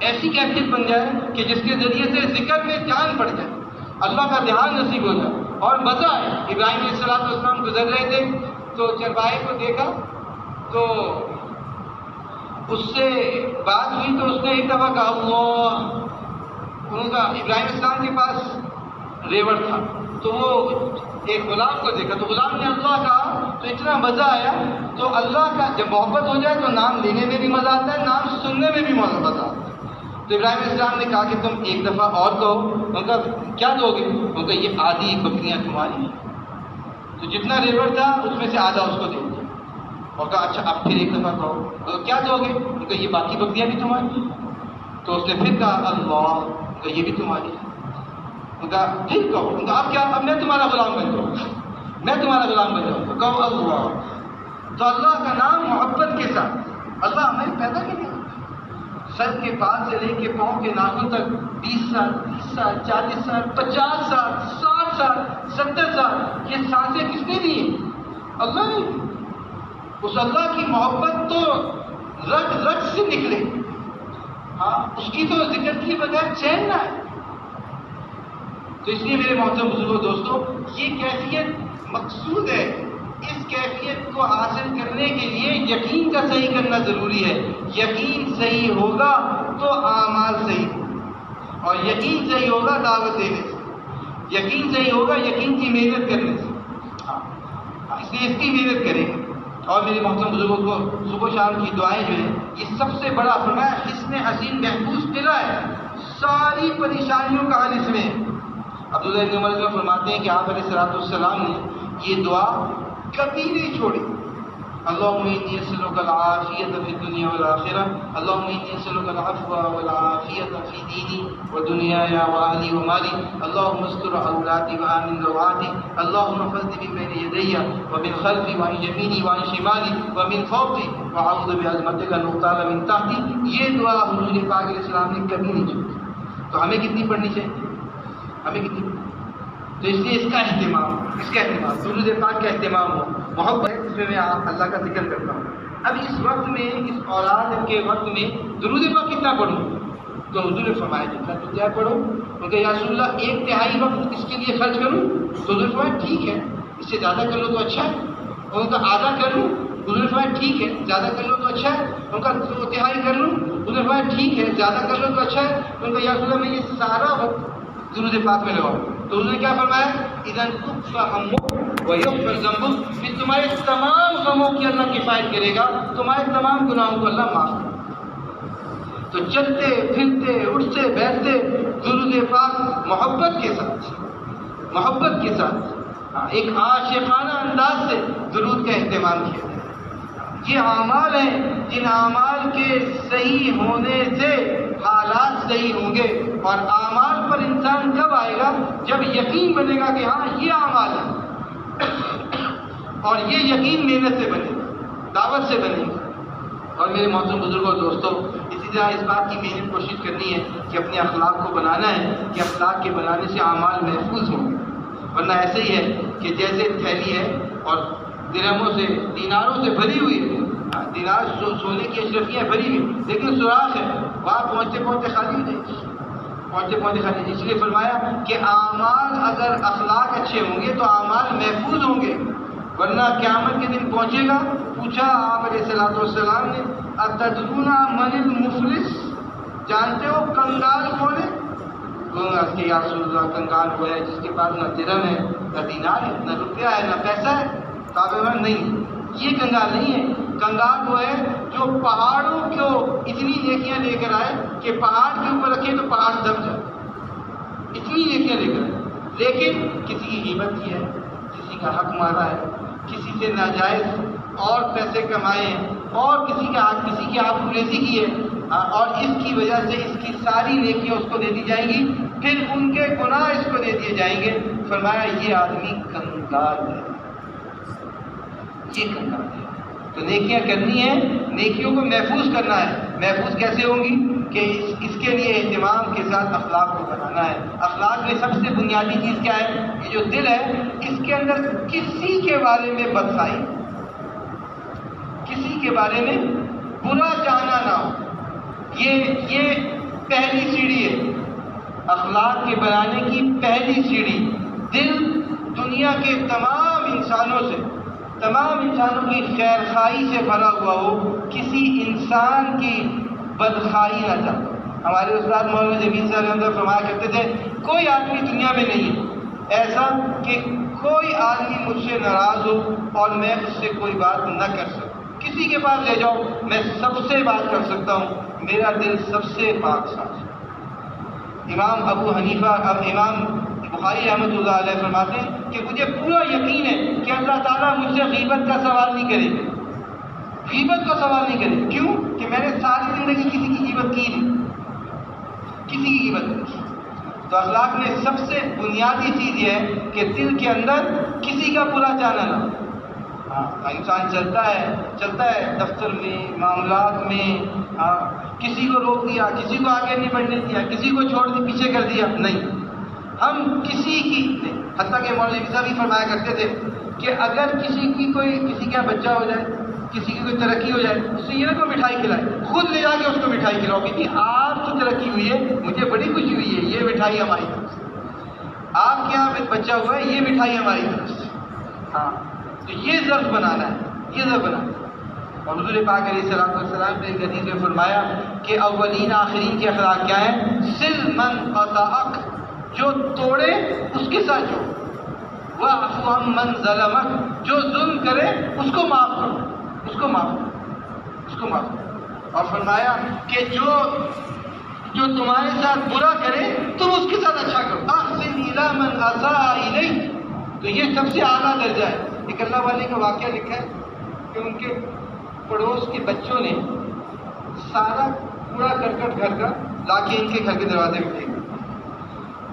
ایسی کیفیت بن جائے کہ جس کے ذریعے سے ذکر میں جان پڑ جائے، اللہ کا دھیان نصیب ہو جائے اور مزہ آئے۔ ابراہیم علیہ السلام گزر رہے تھے تو چرواہے کو دیکھا تو اس سے بات ہوئی تو اس نے ایک دفعہ کہا اللہ، انہوں کا ابراہیم السلام کے پاس ریوڑ تھا تو وہ ایک غلام کو دیکھا تو غلام نے اللہ کہا تو اتنا مزہ آیا۔ تو اللہ کا جب محبت ہو جائے تو نام لینے میں بھی مزہ آتا ہے، نام سننے میں بھی مزہ آتا ہے۔ تو ابراہیم علیہ السلام نے کہا کہ تم ایک دفعہ اور کہو۔ ان کا کیا دو گے؟ ان کا یہ آدھی بکریاں تمہاری ہیں۔ تو جتنا ریوڑ تھا اس میں سے آدھا اس کو دے دیا اور کہا اچھا اب پھر ایک دفعہ کہو۔ تو کیا دو گے؟ ان کا یہ باقی بکریاں بھی تمہاری ہیں۔ تو اس نے پھر کہا اللہ، ان کا یہ بھی تمہاری ہے۔ ان کا پھر کہو، ان کا اب کیا؟ اب میں تمہارا غلام بن جاؤں، میں تمہارا غلام بن جاؤں۔ تو کہو اللہ۔ تو اللہ کا نام محبت کے ساتھ، اللہ ہمیں پیدا کر سر کے پاس سے لے کے پاؤں کے ناخن تک 20 سال 30 سال 40 سال 50 سال 60 سال 70 سال یہ سانسیں کس نے دی؟ اللہ نے۔ اس اللہ کی محبت تو رگ رگ سے نکلے، ہاں اس کی تو ذکر کے بغیر چین نہ ہے۔ تو اس لیے میرے محترم بزرگوں دوستوں یہ کیفیت مقصود ہے۔ اس کیفیت کو حاصل کرنے کے لیے یقین کا صحیح کرنا ضروری ہے۔ یقین صحیح ہوگا تو اعمال صحیح ہوگا، اور یقین صحیح ہوگا دعوت دینے سے، یقین صحیح ہوگا یقین کی محنت کرنے سے۔ اس لیے اس کی محنت کریں گے۔ اور میرے محترم بزرگوں کو صبح شام کی دعائیں جو ہیں یہ سب سے بڑا فرمایا حصن حسین محفوظ قلعہ ہے، ساری پریشانیوں کا حل اس میں ہے۔ عبداللہ ابن عمر جو فرماتے ہیں کہ آپ علیہ السلام نے یہ دعا کبھی نہیں چھوڑی۔ اللہم انی اسألک العافیۃ فی الدنیا والآخرہ، اللہم انی اسألک العفو والعافیۃ فی دینی ودنیای واہلی ومالی، اللہم استر عوراتي وآمن روعاتي، اللہم احفظنی من بین یدی ومن خلفی وعن یمینی وعن شمالی ومن فوقی واعوذ بعظمتک ان اغتال من تحتی۔ یہ دعا حضور پاک علیہ السلام نے کبھی نہیں چھوڑی۔ تو ہمیں کتنی پڑھنی چاہیے؟ ہمیں کتنی؟ تو اس لیے اس کا اہتمام، درود پاک کا اہتمام ہو، محبت اس میں اللہ کا ذکر کرتا ہوں۔ اب اس وقت میں، اس اولاد کے وقت میں درود پاک کتنا پڑھوں؟ تو حضور نے فرمایا جتنا تم چاہے پڑھو۔ ان کا یا رسول اللہ 1/3 وقت اس کے لیے خرچ کروں؟ تو حضور نے فرمایا ٹھیک ہے، اس سے زیادہ کر لو تو اچھا ہے۔ اور ان کا آدھا کر لوں؟ حضور نے فرمایا ٹھیک ہے، زیادہ کر لو تو اچھا ہے۔ ان کا 2/3 کر لوں؟ حضور نے فرمایا ٹھیک ہے، زیادہ کر لو تو اچھا ہے۔ ان کا یا رسول اللہ میں یہ سارا وقت درود پاک میں لگاؤں؟ تو انہوں نے کیا فرمایا؟ اذا تکفى همك ويغفر ذنبك، پھر تمہارے تمام غموں کی اللہ کفایت کرے گا، تمہارے تمام گناہوں کو اللہ معاف کرے گا۔ تو چلتے پھرتے اٹھتے بیٹھتے درود پاک محبت کے ساتھ، محبت کے ساتھ ایک عاشقانہ انداز سے درود کا اہتمام کیا جائے۔ یہ اعمال ہیں جن اعمال کے صحیح ہونے سے حالات صحیح ہوں گے، اور اعمال پر انسان کب آئے گا؟ جب یقین بنے گا کہ ہاں یہ اعمال ہے، اور یہ یقین محنت سے بنے گا، دعوت سے بنے گا۔ اور میرے محترم بزرگوں دوستوں اسی طرح اس بات کی محنت کوشش کرنی ہے کہ اپنے اخلاق کو بنانا ہے کہ اخلاق کے بنانے سے اعمال محفوظ ہوں گے، ورنہ ایسے ہی ہے کہ جیسے تھیلی ہے اور درہموں سے دیناروں سے بھری ہوئی ہے، دینار سونے کی اشرفیاں بھری ہوئی لیکن سوراخ ہے، وہاں پہنچتے پہنچتے خالی ہو جائے گی، پہنچتے پہنچتے خالی ہو جائے گی۔ اس لیے فرمایا کہ اعمال اگر اخلاق اچھے ہوں گے تو اعمال محفوظ ہوں گے، ورنہ قیامت کے دن پہنچے گا۔ پوچھا آپ علیہ السلام نے اتدرون من المفلس، جانتے ہو کنگال کون ہے؟ اس کے یا رسول اللہ کنگال وہ ہے جس کے پاس نہ درہم ہے نہ دینار ہے نہ روپیہ ہے نہ پیسہ ہے۔ کعبہ میں نہیں، یہ کنگال نہیں ہے۔ کنگال وہ ہے جو پہاڑوں کو اتنی نیکیاں لے کر آئے کہ پہاڑ کے اوپر رکھے تو پہاڑ دب جائے، اتنی نیکیاں لے کر آئے۔ لیکن کسی کی غیبت کی ہے، کسی کا حق مارا ہے، کسی سے ناجائز اور پیسے کمائے ہیں، اور کسی کی آبروریزی کی ہے، اور اس کی وجہ سے اس کی ساری نیکیاں اس کو دے دی جائیں گی، پھر ان کے گناہ اس کو دے دیے جائیں گے۔ فرمایا یہ آدمی کنگال ہے، یہ کنگال ہے۔ تو نیکیاں کرنی ہے، نیکیوں کو محفوظ کرنا ہے۔ محفوظ کیسے ہوں گی؟ کہ اس کے لیے اہتمام کے ساتھ اخلاق کو بنانا ہے۔ اخلاق میں سب سے بنیادی چیز کیا ہے؟ یہ جو دل ہے، اس کے اندر کسی کے بارے میں بدخواہی، کسی کے بارے میں برا چاہنا نہ ہو۔ یہ پہلی سیڑھی ہے، اخلاق کے بنانے کی پہلی سیڑھی۔ دل دنیا کے تمام انسانوں کی خیر خواہی سے بھرا ہوا ہو، کسی انسان کی بدخواہی نہ چاہتا۔ ہمارے استاد مولانا جمیل صاحب رحمۃ فرمایا کرتے تھے، کوئی آدمی دنیا میں نہیں ہے ایسا کہ کوئی آدمی مجھ سے ناراض ہو اور میں اس سے کوئی بات نہ کر سکوں۔ کسی کے پاس لے جاؤ، میں سب سے بات کر سکتا ہوں، میرا دل سب سے پاک صاف ہے۔ امام ابو حنیفہ امام بخاری رحمۃ اللہ علیہ فرماتے ہیں کہ مجھے پورا یقین ہے کہ اللہ تعالیٰ مجھ سے غیبت کا سوال نہیں کرے گا، غیبت کا سوال نہیں کرے۔ کیوں؟ کہ میں نے ساری زندگی کسی کی غیبت کی نہیں، کسی کی غیبت نہیں۔ تو اخلاق میں سب سے بنیادی چیز یہ ہے کہ دل کے اندر کسی کا برا چاہنا نہ ہو۔ انسان چلتا ہے دفتر میں، معاملات میں، کسی کو روک دیا، کسی کو آگے نہیں بڑھنے دیا، کسی کو چھوڑ دیا، پیچھے کر دیا، نہیں، ہم کسی کی نہیں۔ حتیٰ کہ مولوی صاحب بھی فرمایا کرتے تھے کہ اگر کسی کا بچہ ہو جائے، کسی کی کوئی ترقی ہو جائے، اس سے یہ نہ کوئی مٹھائی کھلائے، خود لے جا کے اس کو مٹھائی کھلاؤ، کیونکہ آپ کی ترقی ہوئی ہے، مجھے بڑی خوشی ہوئی ہے، یہ مٹھائی ہماری طرف سے، آپ کے یہاں بچہ ہوا ہے، یہ مٹھائی ہماری طرف سے۔ تو یہ ظرف بنانا ہے، یہ ظرف بنانا ہے۔ اور حضور پاک علیہ السلام والسلام نے ایک حدیث میں فرمایا کہ اولین آخرین کے اخلاق کیا ہیں؟ سل من قطعک، جو توڑے اس کے ساتھ جوڑ، واعف عن من ظلمک، جو ظلم کرے اس کو معاف کرو، اس کو معاف کرو۔ اور فرمایا کہ جو تمہارے ساتھ برا کرے تم اس کے ساتھ اچھا کرو، احسن الی من اساء الیک۔ تو یہ سب سے اعلیٰ درجہ ہے۔ ایک اللہ والے کا واقعہ لکھا ہے کہ ان کے پڑوس کے بچوں نے سارا کوڑا کرکٹ گھر کا لا کے ان کے گھر کے دروازے میں پھینکا۔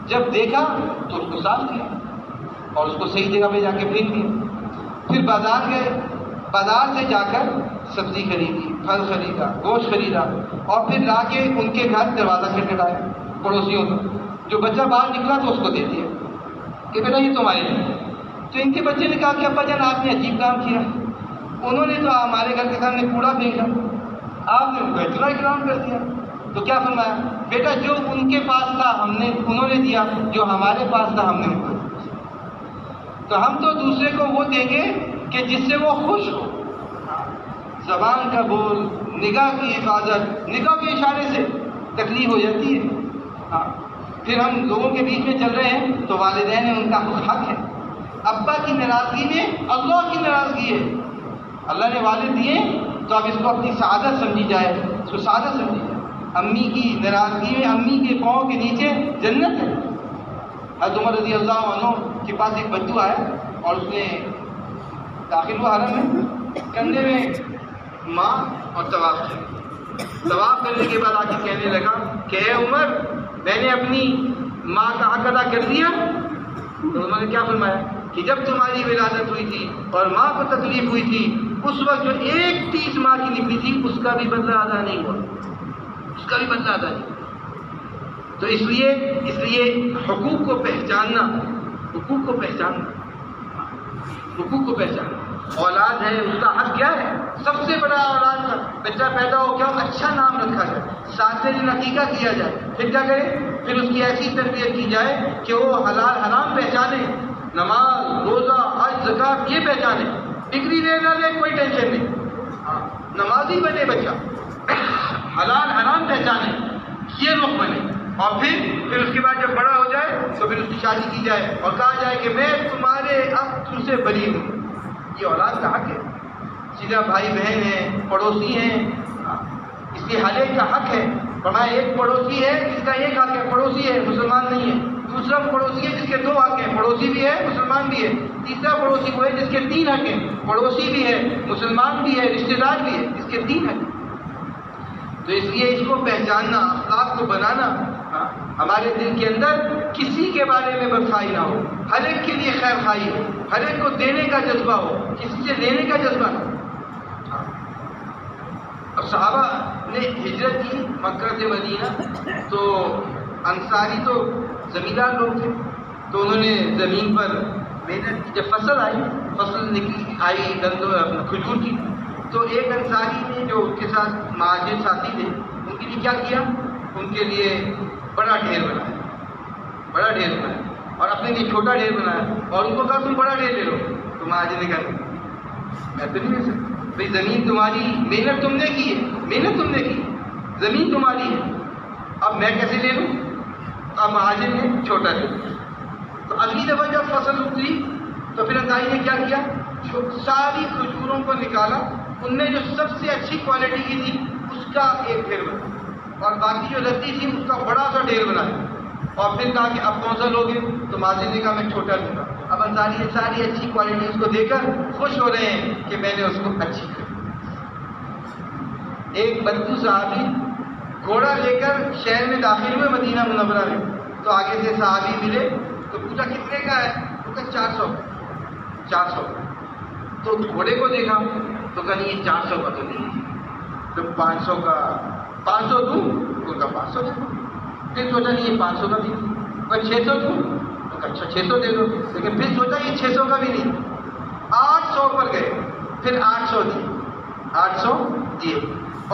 جب دیکھا تو اس کو صاف کیا اور اس کو صحیح جگہ پہ جا کے پھینک دیا۔ پھر بازار گئے، بازار سے جا کر سبزی خریدی، پھل خریدا، گوشت خریدا، اور پھر لا کے ان کے گھر دروازہ کھٹکھٹایا پڑوسیوں کا۔ جو بچہ باہر نکلا تو اس کو دے دیا کہ بیٹا یہ تمہارے لیے۔ تو ان کے بچے نے کہا کہ ابا جان آپ نے عجیب کام کیا، انہوں نے تو ہمارے گھر کے سامنے کوڑا پھینکا، آپ نے ان کو اتنا اکرام کر دیا۔ تو کیا فرمایا؟ بیٹا جو ان کے پاس تھا انہوں نے دیا، جو ہمارے پاس تھا ہم نے ان کو دیا۔ تو ہم تو دوسرے کو وہ دیں گے کہ جس سے وہ خوش ہو۔ زبان کا بول، نگاہ کی حفاظت، نگاہ کے اشارے سے تکلیف ہو جاتی ہے۔ پھر ہم لوگوں کے بیچ میں چل رہے ہیں تو والدین ہیں، ان کا حق ہے۔ ابا کی ناراضگی میں اللہ کی ناراضگی ہے، اللہ نے والد دیے تو اب اس کو اپنی سعادت سمجھی جائے، اس کو سعادت سمجھی جائے۔ امی کی ناراضگی میں امی کے پاؤں کے نیچے جنت ہے۔ حضرت عمر رضی اللہ عنہ کے پاس ایک بدو آیا اور اس نے داخل ہوا حرم میں، کندھے میں ماں اور طواف کیا۔ طواف کرنے کے بعد آ کے کہنے لگا کہ اے عمر، میں نے اپنی ماں کا حق ادا کر دیا؟ تو عمر نے کیا فرمایا کہ جب تمہاری ولادت ہوئی تھی اور ماں کو تکلیف ہوئی تھی، اس وقت جو ایک تیس ماں کی نکلی تھی اس کا بھی بدلہ ادا نہیں ہوا، اس کا بھی بدلہ ادا نہیں ہوا۔ تو اس لیے حقوق کو پہچاننا، حقوق کو پہچاننا، حقوق کو پہچاننا۔ اولاد ہے، اس کا حق کیا ہے؟ سب سے بڑا اولاد کا بچہ پیدا ہو کیا اچھا نام رکھا جائے، ساتھ دن عقیقہ کیا جائے، پھر کیا کرے؟ پھر اس کی ایسی تربیت کی جائے کہ وہ حلال حرام پہچانے، نماز، روزہ، حج، زکات یہ پہچانے۔ ڈگری لے نہ لے کوئی ٹینشن نہیں، نمازی بنے بچہ، حلال حرام پہچانے، یہ رخ بنے۔ اور پھر اس کے بعد جب بڑا ہو جائے تو پھر اس کی شادی کی جائے اور کہا جائے کہ میں تمہارے اب تم سے بری ہوں۔ یہ اولاد کا حق ہے۔ سیدھا بھائی بہن ہیں، پڑوسی ہیں، اس لیے ہر ایک کا حق ہے۔ فرمایا ایک پڑوسی ہے جس کا ایک حق ہے، پڑوسی ہے، مسلمان نہیں ہے، دوسرا پڑوسی ہے جس کے 2 حق ہیں، پڑوسی بھی ہے مسلمان بھی ہے. تیسرا پڑوسی وہ ہے جس کے 3 حق ہیں، پڑوسی بھی ہے مسلمان بھی ہے رشتہ دار بھی ہے، جس کے 3 حق ہیں. تو اس لیے اس کو پہچاننا، اخلاق کو بنانا، ہمارے دل کے اندر کسی کے بارے میں بدخواہی نہ ہو، ہر ایک کے لیے خیر خواہی ہو، ہر ایک کو دینے کا جذبہ ہو، کسی سے لینے کا جذبہ نہ ہو. اور صحابہ نے ہجرت کی مکہ سے مدینہ، تو انصاری تو زمیندار لوگ تھے، تو انہوں نے زمین پر محنت کی. جب فصل نکلی آئی کھجور کی، تو ایک انصاری نے جو ان کے ساتھ مہاجر ساتھی تھے، ان کے لیے کیا کیا؟ ان کے لیے بڑا ڈھیر بنایا اور اپنے لیے چھوٹا ڈھیر بنایا، اور ان کو کہا تم بڑا ڈھیر لے لو. تو مہاجر نے کہا میں تو نہیں لے سکتا، بھائی زمین تمہاری، محنت تم نے کی، زمین تمہاری ہے، اب میں کیسے لے لوں؟ اب مہاجر نے چھوٹا لے لیا. تو اگلی دفعہ جب فصل اتری تو پھر انصاری نے کیا کیا؟ ساری کھجوروں کو نکالا، ان میں جو سب سے اچھی کوالٹی کی تھی اس کا ایک ڈھیر بنا، اور باقی جو لتی تھی اس کا بڑا سا ڈھیر بنایا. اور پھر کہا کہ اب کون سا لوگے؟ تو مہاجر نے کہا میں چھوٹا لوں گا. اب انصاری نے ساری اچھی کوالٹی اس کو دے کر خوش ہو رہے ہیں کہ میں نے اس کو اچھی کری. ایک بدو صحابی گھوڑا لے کر شہر میں داخل ہوئے مدینہ منورہ میں، تو آگے سے صحابی ملے تو پوچھا کتنے کا ہے؟ تو کہا 400. تو گھوڑے کو دیکھا تو کہا یہ 400 کا تو نہیں ہے. تو 500 کا، 500 دوں؟ تو کہا 500 دے دو. پھر سوچا نہیں یہ 500 کا بھی نہیں. اور 600 دوں؟ تو کہا اچھا 600 دے دو. لیکن پھر سوچا یہ 600 کا بھی نہیں. 800 پر گئے، پھر 800 دیے.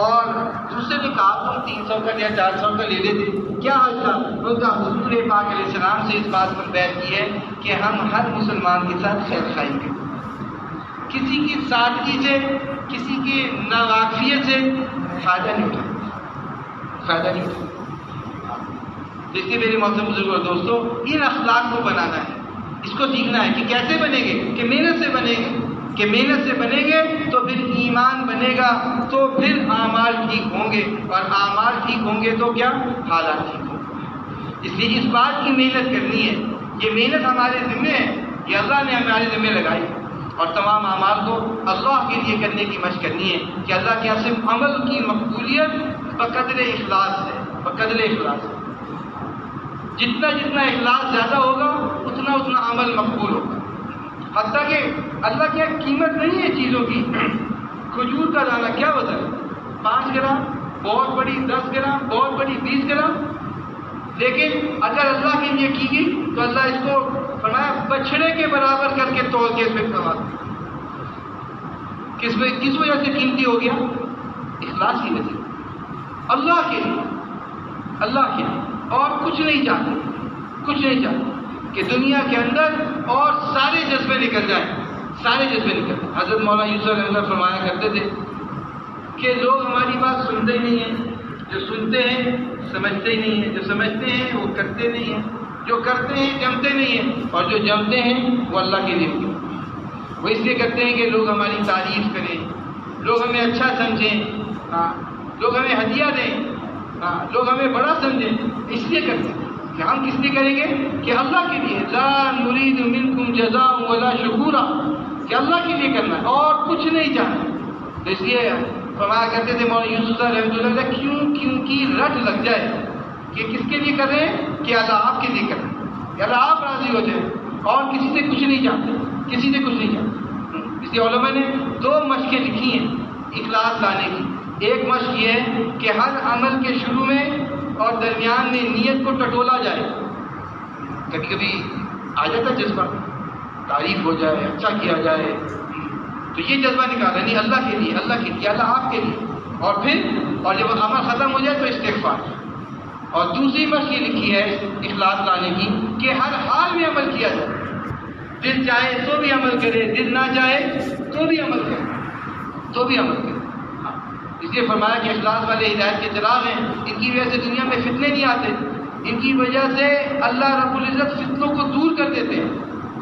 اور دوسرے نے کہا تم 300 کا یا 400 کا لے لیتے، کیا حال تھا؟ ان کا حضور پاک علیہ السلام سے اس بات پر بیعت کی ہے کہ ہم ہر مسلمان کے ساتھ خیر خواہی کریں، کسی کی سادگی سے، کسی کی ناواقفیت سے فائدہ نہیں اٹھاتے. اس لیے میرے محترم بزرگوں اور دوستوں، ان اخلاق کو بنانا ہے، اس کو سیکھنا ہے کہ کیسے بنیں گے، کہ محنت سے بنیں گے تو پھر ایمان بنے گا، تو پھر اعمال ٹھیک ہوں گے، اور اعمال ٹھیک ہوں گے تو کیا؟ حالات ٹھیک ہوں گے. اس لیے اس بات کی محنت کرنی ہے. یہ محنت ہمارے ذمہ ہے، یہ اللہ نے ہمارے ذمہ لگائی، اور تمام اعمال کو اللہ کے لیے کرنے کی مشق کرنی ہے کہ اللہ کے صرف عمل کی مقبولیت بقدر اخلاص ہے. جتنا اخلاص زیادہ ہوگا اتنا عمل مقبول ہوگا. حتیٰ کہ اللہ کی قیمت نہیں ہے چیزوں کی. کھجور کا دانہ کیا ہوتا ہے؟ 5 گرام، بہت بڑی 10 گرام، بہت بڑی 20 گرام. لیکن اگر اللہ کے لیے کی گئی تو اللہ اس کو فرمایا بچڑے کے برابر کر کے توڑ کے اس میں کما. کس وجہ سے قیمتی ہو گیا؟ اخلاص کی وجہ سے. اللہ کے لیے اور کچھ نہیں چاہتے کہ دنیا کے اندر اور سارے جذبے نکل جائیں. حضرت مولانا یوسف علیہ اللہ فرمایا کرتے تھے کہ لوگ ہماری بات سنتے ہی نہیں ہیں، جو سنتے ہیں سمجھتے ہی نہیں ہیں، جو سمجھتے ہیں وہ کرتے نہیں ہیں، جو کرتے ہیں جمتے نہیں ہیں، اور جو جمتے ہیں وہ اللہ کے لیے ہوتے ہیں. وہ اس لیے کرتے ہیں کہ لوگ ہماری تعریف کریں، لوگ ہمیں اچھا سمجھیں، لوگ ہمیں ہدیہ دیں، لوگ ہمیں بڑا سمجھیں. اس لیے کرتے ہیں کہ ہم کس لیے کریں گے؟ کہ اللہ کے لیے. لا نريد منكم جزاء ولا شکورا، کہ اللہ کے لیے کرنا ہے اور کچھ نہیں چاہنا. تو اس لیے فرمایا کرتے تھے مولانا یوسف رحمۃ اللہ علیہ، کیوں کی رٹ لگ جائے کہ کس کے لیے کر رہے ہیں؟ کہ اللہ آپ کے لیے کر رہے ہیں، کہ اللہ آپ راضی ہو جائیں، اور کسی سے کچھ نہیں چاہتے. اس لیے علماء نے 2 مشقیں لکھی ہیں اخلاص لانے کی. ایک مشق یہ ہے کہ ہر عمل کے شروع میں اور درمیان میں نیت کو ٹٹولا جائے. کبھی کبھی آ جاتا جذبہ، تعریف ہو جائے، اچھا کیا جائے، تو یہ جذبہ نکالا نہیں، اللہ کے لیے، اللہ آپ کے لیے. اور جب عمل ختم ہو جائے تو استغفار. اور دوسری مشق یہ لکھی ہے اخلاص لانے کی کہ ہر حال میں عمل کیا جائے. دل چاہے تو بھی عمل کرے، دل نہ چاہے تو بھی عمل کرے. اس لیے فرمایا کہ اخلاص والے ہدایت کے چراغ ہیں، ان کی وجہ سے دنیا میں فتنے نہیں آتے، ان کی وجہ سے اللہ رب العزت فتنوں کو دور کر دیتے ہیں.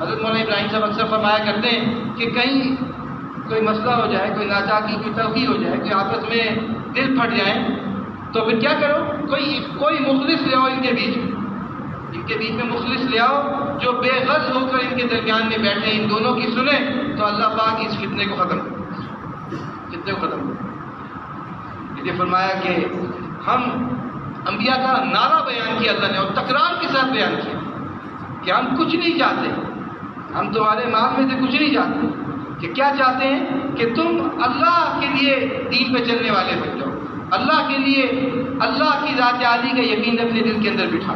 حضرت مولانا ابراہیم صاحب اکثر فرمایا کرتے ہیں کہ کہیں کوئی مسئلہ ہو جائے، کوئی ناچاکی، کوئی تلخی ہو جائے، کوئی آپس میں دل پھٹ جائیں، تو پھر کیا کرو؟ کوئی مخلص لے آؤ ان کے بیچ میں، ان کے بیچ میں مخلص لے آؤ جو بے غرض ہو کر ان کے درمیان میں بیٹھے، ان دونوں کی سنیں تو اللہ پاک اس فتنے کو ختم کر یہ فرمایا کہ ہم انبیاء کا نعرہ بیان کیا اللہ نے اور تکرار کے ساتھ بیان کیا کہ ہم کچھ نہیں چاہتے، ہم تمہارے مال میں سے کچھ نہیں چاہتے، کہ کیا چاہتے ہیں کہ تم اللہ کے لیے دین پہ چلنے والے بن جاؤ، اللہ کے لیے اللہ کی ذات عالی کا یقین اپنے دل کے اندر بٹھا۔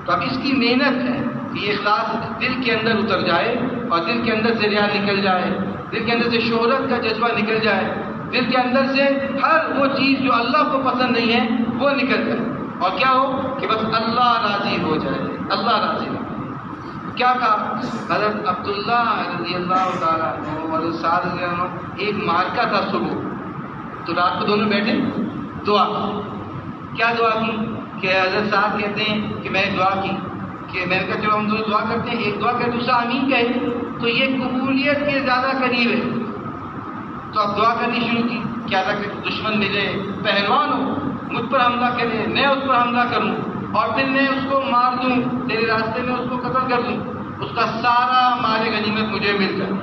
تو اب اس کی محنت ہے کہ یہ اخلاص دل کے اندر اتر جائے اور دل کے اندر سے ریا نکل جائے، دل کے اندر سے شہرت کا جذبہ نکل جائے، دل کے اندر سے ہر وہ چیز جو اللہ کو پسند نہیں ہے وہ نکل جائے، اور کیا ہو کہ بس اللہ راضی ہو جائے، اللہ راضی ہو۔ کیا کہا حضرت عبداللہ رضی اللہ تعالیٰ عنہ اور سعد رضی اللہ عنہ، ایک مارکا تھا صبح، تو رات کو دونوں بیٹھے دعا، کیا دعا کی کہ حضرت صاحب کہتے ہیں کہ میں نے دعا کی کہ میں نے کہا چلو ہم دونوں دعا کرتے ہیں، ایک دعا کہ دوسرا آمین کہے تو یہ قبولیت کے زیادہ قریب ہے۔ تو اب دعا کرنی شروع کی کہ اللہ کہ دشمن ملے، پہلوان ہو، مجھ پر حملہ کرے، میں اس پر حملہ کروں اور پھر میں اس کو مار دوں، تیرے راستے میں اس کو قتل کر دوں، اس کا سارا مال غنیمت مجھے مل جائے۔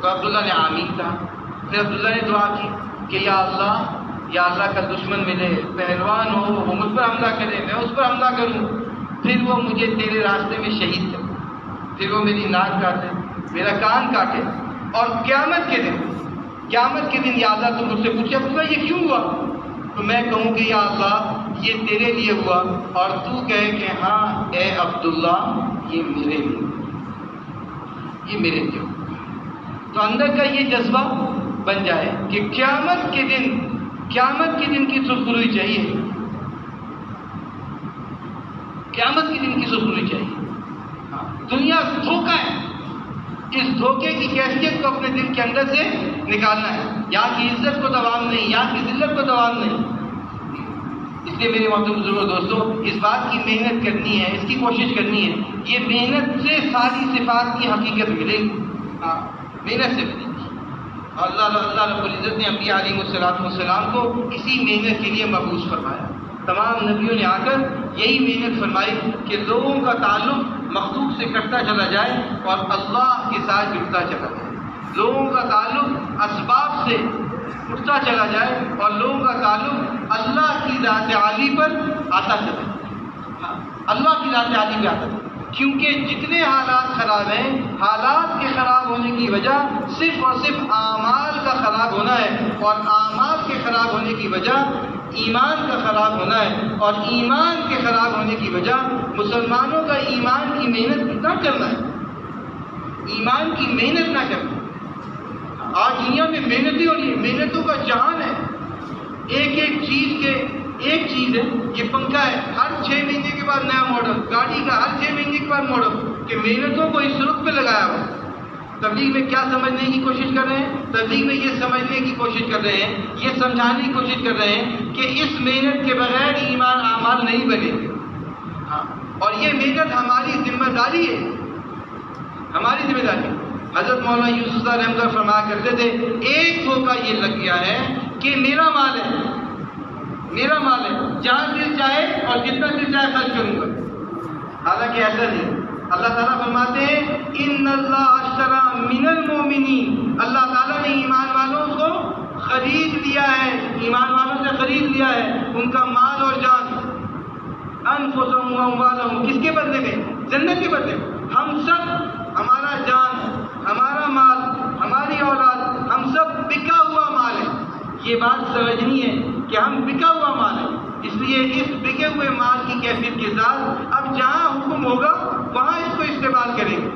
تو عبداللہ نے آمین کہا، پھر عبداللہ نے دعا کی کہ یا اللہ کا دشمن ملے، پہلوان ہو، وہ مجھ پر حملہ کرے، میں اس پر حملہ کروں، پھر وہ مجھے تیرے راستے میں شہید کرے، پھر وہ میری ناک کاٹے، میرا کان کاٹے، اور قیامت کے دن یا اللہ تو مجھ سے پوچھے عبداللہ یہ کیوں ہوا، تو میں کہوں کہ یا اللہ یہ تیرے لیے ہوا، اور تو کہے کہ ہاں اے عبداللہ یہ میرے لیے ہوا۔ تو اندر کا یہ جذبہ بن جائے کہ قیامت کے دن کی سرخروئی چاہیے، قیامت کے دن کی سرخروئی چاہیے۔ دنیا دھوکہ ہے، اس دھوکے کی کیفیت کو اپنے دل کے اندر سے نکالنا ہے، یہاں کی عزت کو دوام نہیں، یہاں کی ذلت کو دوام نہیں۔ اس لیے میرے محترم بزرگوں دوستوں، اس بات کی محنت کرنی ہے، اس کی کوشش کرنی ہے، یہ محنت سے ساری صفات کی حقیقت ملے گی، محنت سے ملے گی۔ اور اللہ رب العزت نے انبیاء علیہ السلام کو اسی محنت کے لیے مبعوث فرمایا۔ تمام نبیوں نے آ کر یہی محنت فرمائی کہ لوگوں کا تعلق مخلوق سے کٹتا چلا جائے اور اللہ کے ساتھ جڑتا چلا جائے، لوگوں کا تعلق اسباب سے اٹھتا چلا جائے اور لوگوں کا تعلق اللہ کی ذات عالی پر آتا چلا جائے، اللہ کی ذات عالی پہ آتا چلا، کیونکہ جتنے حالات خراب ہیں، حالات کے خراب ہونے کی وجہ صرف اور صرف اعمال کا خراب ہونا ہے، اور اعمال کے خراب ہونے کی وجہ ایمان کا خراب ہونا ہے، اور ایمان کے خراب ہونے کی وجہ مسلمانوں کا ایمان کی محنت نہ کرنا ہے، ایمان کی محنت نہ کرنا۔ آج دنیا میں محنتیں ہو رہی ہیں، محنتوں کا جہان ہے، ایک چیز ہے، یہ پنکھا ہے، ہر 6 مہینے کے بعد نیا ماڈل، گاڑی کا ہر 6 مہینے کے بعد ماڈل، کہ محنتوں کو اس رخ پہ لگایا ہوا۔ تبلیغ میں کیا سمجھنے کی کوشش کر رہے ہیں؟ تبلیغ میں یہ سمجھنے کی کوشش کر رہے ہیں، یہ سمجھانے کی کوشش کر رہے ہیں کہ اس محنت کے بغیر ایمان اعمال نہیں بنے، اور یہ محنت ہماری ذمہ داری ہے، ہماری ذمہ داری۔ حضرت مولانا یوسف صاحب رحمۃ اللہ فرمایا کرتے تھے، ایک دھوکہ یہ لگ گیا ہے کہ میرا مال ہے، جہاں دل چاہے اور جتنا دل چاہے خرچ کروں گا، حالانکہ ایسا نہیں۔ اللہ تعالیٰ فرماتے ہیں ان اللہ اشتری من المؤمنین، اللہ تعالیٰ نے ایمان والوں کو خرید لیا ہے، ایمان والوں سے خرید لیا ہے ان کا مال اور جان، انفسہم و اموالہم، کس کے بدلے میں؟ جنت کے بدلے میں۔ ہم سب، ہمارا جان، ہمارا مال، ہماری اولاد، ہم سب بکا ہوا مال ہے۔ یہ بات سمجھنی ہے کہ ہم بکا ہوا مال ہے، اس لیے اس بکے ہوئے مال کی کیفیت کے ساتھ اب جہاں حکم ہوگا وہاں اس کو استعمال کریں گے،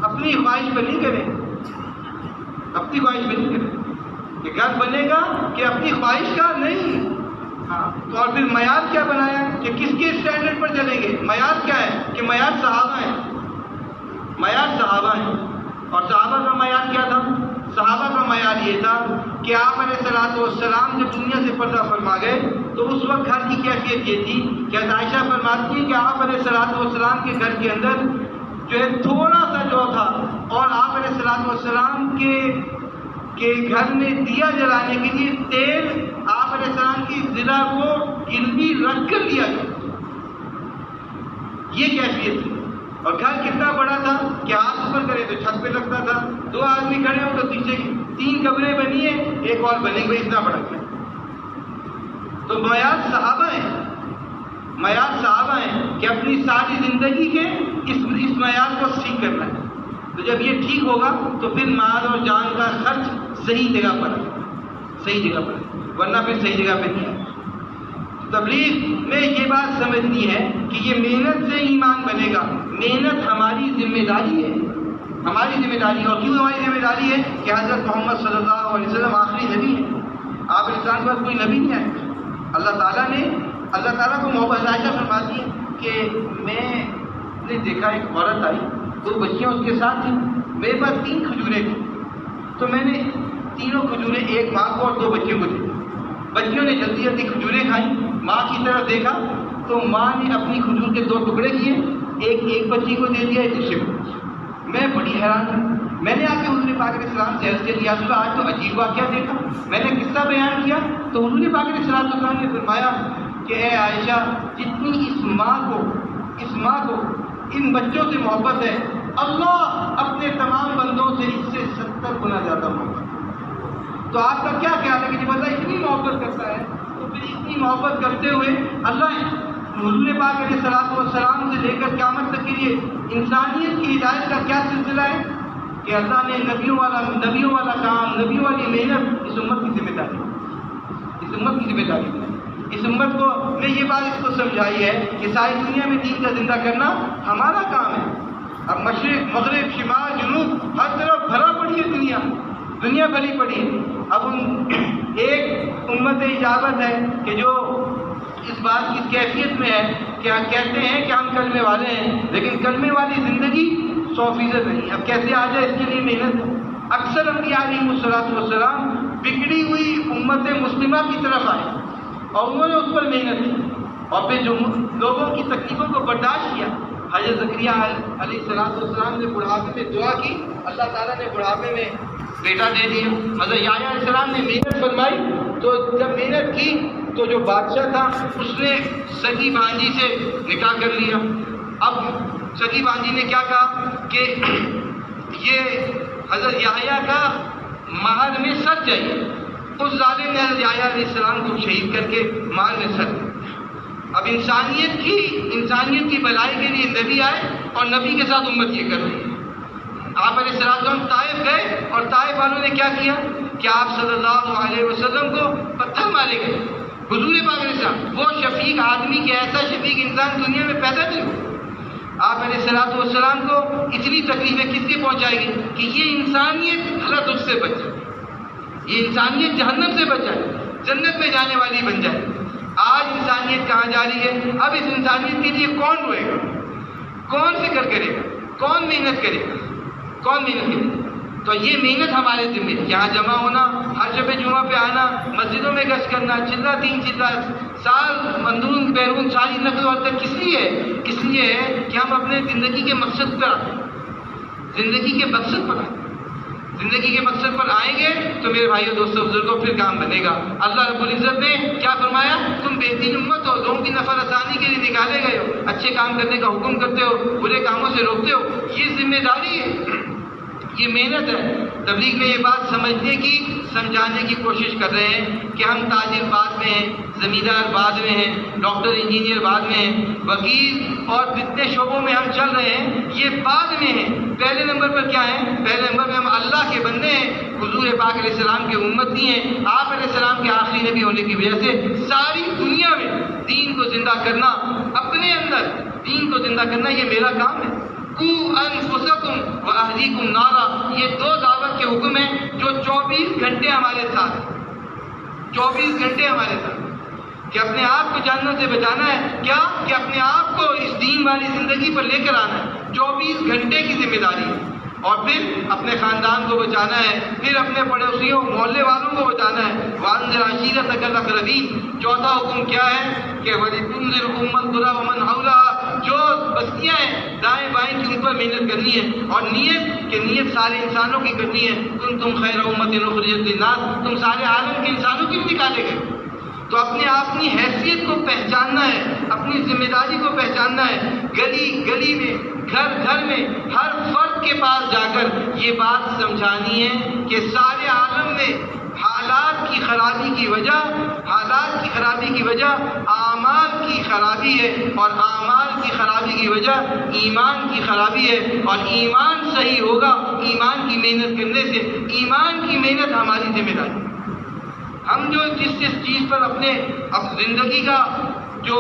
اپنی خواہش پہ نہیں کریں، اپنی خواہش پہ نہیں کریں، کہ گھر بنے گا کہ اپنی خواہش کا نہیں۔ تو اور پھر معیار کیا بنایا کہ کس کے اسٹینڈرڈ پر چلیں گے؟ معیار کیا ہے کہ معیار صحابہ ہیں، معیار صحابہ ہیں، اور صحابہ کا معیار کیا تھا؟ صحابہ کا معیار یہ تھا کہ آپ علیہ الصلوۃ والسلام جب دنیا سے پردہ فرما گئے تو اس وقت گھر کی کیفیت یہ تھی کہ عائشہ فرماتی ہے کہ آپ علیہ الصلوۃ والسلام کے گھر کے اندر جو ہے تھوڑا سا جو تھا، اور آپ علیہ الصلوۃ والسلام کے گھر میں دیا جلانے کے لیے تیل آپ علیہ السلام کی ضلع کو گروی رکھ کر دیا گیا، یہ کیفیت تھی. اور گھر کتنا بڑا تھا کہ ہاتھ اوپر کرے تو چھت پہ لگتا تھا, 2 آدمی کھڑے ہو تو پیچھے 3 کمرے بنی ہے, ایک اور بنے گی, اتنا بڑا گھر. تو معیار صحابہ ہیں کہ اپنی ساری زندگی کے اس معیار کو سیکھ کرنا ہے. تو جب یہ ٹھیک ہوگا تو پھر مال اور جان کا خرچ صحیح جگہ پر ہے, ورنہ پھر صحیح جگہ پہ نہیں ہے. تبلیغ میں یہ بات سمجھنی ہے کہ یہ محنت سے ایمان بنے گا. محنت ہماری ذمہ داری ہے, اور کیوں ہماری ذمہ داری ہے کہ حضرت محمد صلی اللہ علیہ وسلم آخری نبی ہیں. آپ انسان پر کوئی نبی نہیں آئے. اللہ تعالیٰ کو محبت عائشہ فرماتی ہے کہ میں نے دیکھا ایک عورت آئی, 2 بچیاں اس کے ساتھ تھیں, میرے پاس 3 کھجوریں تھیں, تو میں نے تینوں کھجوریں ایک ماں کو اور 2 بچیوں کو دی. بچیوں نے جلدی جلدی کھجوریں کھائیں, ماں کی طرف دیکھا تو ماں نے اپنی کھجور کے 2 ٹکڑے کیے, ایک بچی کو دے دیا, ایک دوسرے کو. میں بڑی حیران ہوں. میں نے آ کے حضور پاک علیہ السلام سے عرض کیا, آج تو عجیب واقعہ دیکھا. میں نے قصہ بیان کیا تو حضور پاک علیہ السلام نے فرمایا کہ اے عائشہ, جتنی اس ماں کو ان بچوں سے محبت ہے, اللہ اپنے تمام بندوں سے اس سے 70 گنا زیادہ محبت. تو آپ کا کیا خیال ہے کہ جب اللہ اتنی محبت کرتا ہے تو پھر اتنی محبت کرتے ہوئے اللہ حضور پاک علیہ السلام سے لے کر قیامت تک کے لیے انسانیت کی ہدایت کا کیا سلسلہ ہے کہ اللہ نے نبیوں والا کام, نبیوں والی محنت اس امت کی ذمہ داری اس امت کو میں یہ بات اس کو سمجھائی ہے کہ ساری دنیا میں دین کا زندہ کرنا ہمارا کام ہے. اب مشرق مغرب شمال جنوب ہر طرف بھرا پڑی ہے, دنیا بھری پڑی ہے. اب ایک امت اجابت ہے کہ جو اس بات کی کیفیت میں ہے کہ کہتے ہیں کہ ہم کلمے والے ہیں, لیکن کلمے والی زندگی 100% نہیں. اب کیسے آ جائے اس کے لیے محنت. اکثر انبیاء علیہ السلام بگڑی ہوئی امت مسلمہ کی طرف آئے اور انہوں نے اس پر محنت کی, اور پھر جو لوگوں کی تکلیفوں کو برداشت کیا. حضرت زکریا علیہ السلام نے بڑھاپے میں دعا کی, اللہ تعالیٰ نے بڑھاپے میں بیٹا دے دیا. حضرت یحییٰ علیہ السلام نے محنت فرمائی, تو جب محنت کی تو جو بادشاہ تھا اس نے سگی بانجی سے نکاح کر لیا. اب سگی بانجی نے کیا کہا کہ یہ حضرت یحییٰ کا مہر میں سر چاہیے. اس ظالم نے حضرت یحییٰ علیہ السلام کو شہید کر کے مہر میں سر. اب انسانیت کی بھلائی کے لیے نبی آئے اور نبی کے ساتھ امت یہ کر رہی ہے. آپ علیہ السلام طائف گئے اور طائف والوں نے کیا کیا کہ آپ صلی اللہ علیہ وسلم کو پتھر مارے گئے. حضور پاک علیہ السلام وہ شفیق آدمی کے ایسا شفیق انسان دنیا میں پیدا نہیں ہوا. آپ علیہ السلام کو اتنی تکلیفیں کس کی پہنچائے گی کہ یہ انسانیت اللہ تجھ سے بچ جائے, یہ انسانیت جہنم سے بچ جائے, جنت میں جانے والی بن جائے. آج انسانیت کہاں جا رہی ہے؟ اب اس انسانیت کے لیے کون روئے گا, کون فکر کرے گا, کون محنت کرے گا. تو یہ محنت ہمارے ذمہ ہے. یہاں جمع ہونا, ہر شب جمعہ پہ آنا, مسجدوں میں گشت کرنا, چلہ 3 چلہ سال اندرون بیرون ساری نقل و حرکت کس لیے ہے کہ ہم اپنے زندگی کے مقصد پر آئیں, زندگی کے مقصد پر آئیں گے تو میرے بھائیوں دوستوں بزرگوں پھر کام بنے گا. اللہ رب العزت نے کیا فرمایا, تم بہترین امت ہو, لوگوں کی نفع رسانی کے لیے نکالے گئے ہو, اچھے کام کرنے کا حکم کرتے ہو, برے کاموں سے روکتے ہو. یہ ذمہ داری ہے, یہ محنت ہے. تبلیغ میں یہ بات سمجھانے کی کوشش کر رہے ہیں کہ ہم تاجر بعد میں ہیں, زمیندار بعد میں ہیں, ڈاکٹر انجینئر بعد میں ہیں, وکیل اور جتنے شعبوں میں ہم چل رہے ہیں یہ بعد میں ہیں. پہلے نمبر پر کیا ہے؟ پہلے نمبر پہ ہم اللہ کے بندے ہیں, حضور پاک علیہ السلام کے امتی ہیں. آپ علیہ السلام کے آخری نبی ہونے کی وجہ سے ساری دنیا میں دین کو زندہ کرنا, اپنے اندر دین کو زندہ کرنا یہ میرا کام ہے. قوا انفسکم واہلیکم نارا, یہ 2 دعوت کے حکم ہیں جو 24 گھنٹے ہمارے ساتھ, 24 گھنٹے ہمارے ساتھ, کہ اپنے آپ کو جہنم سے بچانا ہے. کیا کہ اپنے آپ کو اس دین والی زندگی پر لے کر آنا ہے. 24 گھنٹے کی ذمہ داری ہے. اور پھر اپنے خاندان کو بچانا ہے, پھر اپنے پڑوسیوں محلے والوں کو بچانا ہے. وانذر عشیرتک الاقربین. چوتھا حکم کیا ہے کہ وَلِتُنذِرْ أُمَّ الْقُرَىٰ وَمَنْ حَوْلَهَا, جو بستیاں ہیں دائیں بائیں کی ان پر محنت کرنی ہے. اور نیت سارے انسانوں کی کرنی ہے. تم خیر امت اخرجت للناس, تم سارے عالم کے انسانوں کی بھی نکالے گئے. تو اپنے اپنی حیثیت کو پہچاننا ہے، اپنی ذمہ داری کو پہچاننا ہے، گلی گلی میں، گھر گھر میں، ہر فرد کے پاس جا کر یہ بات سمجھانی ہے کہ سارے عالم میں حالات کی خرابی کی وجہ اعمال کی خرابی ہے، اور اعمال کی خرابی کی وجہ ایمان کی خرابی ہے، اور ایمان صحیح ہوگا ایمان کی محنت کرنے سے۔ ایمان کی محنت ہماری ذمہ داری۔ ہم جو جس چیز پر اپنے زندگی کا جو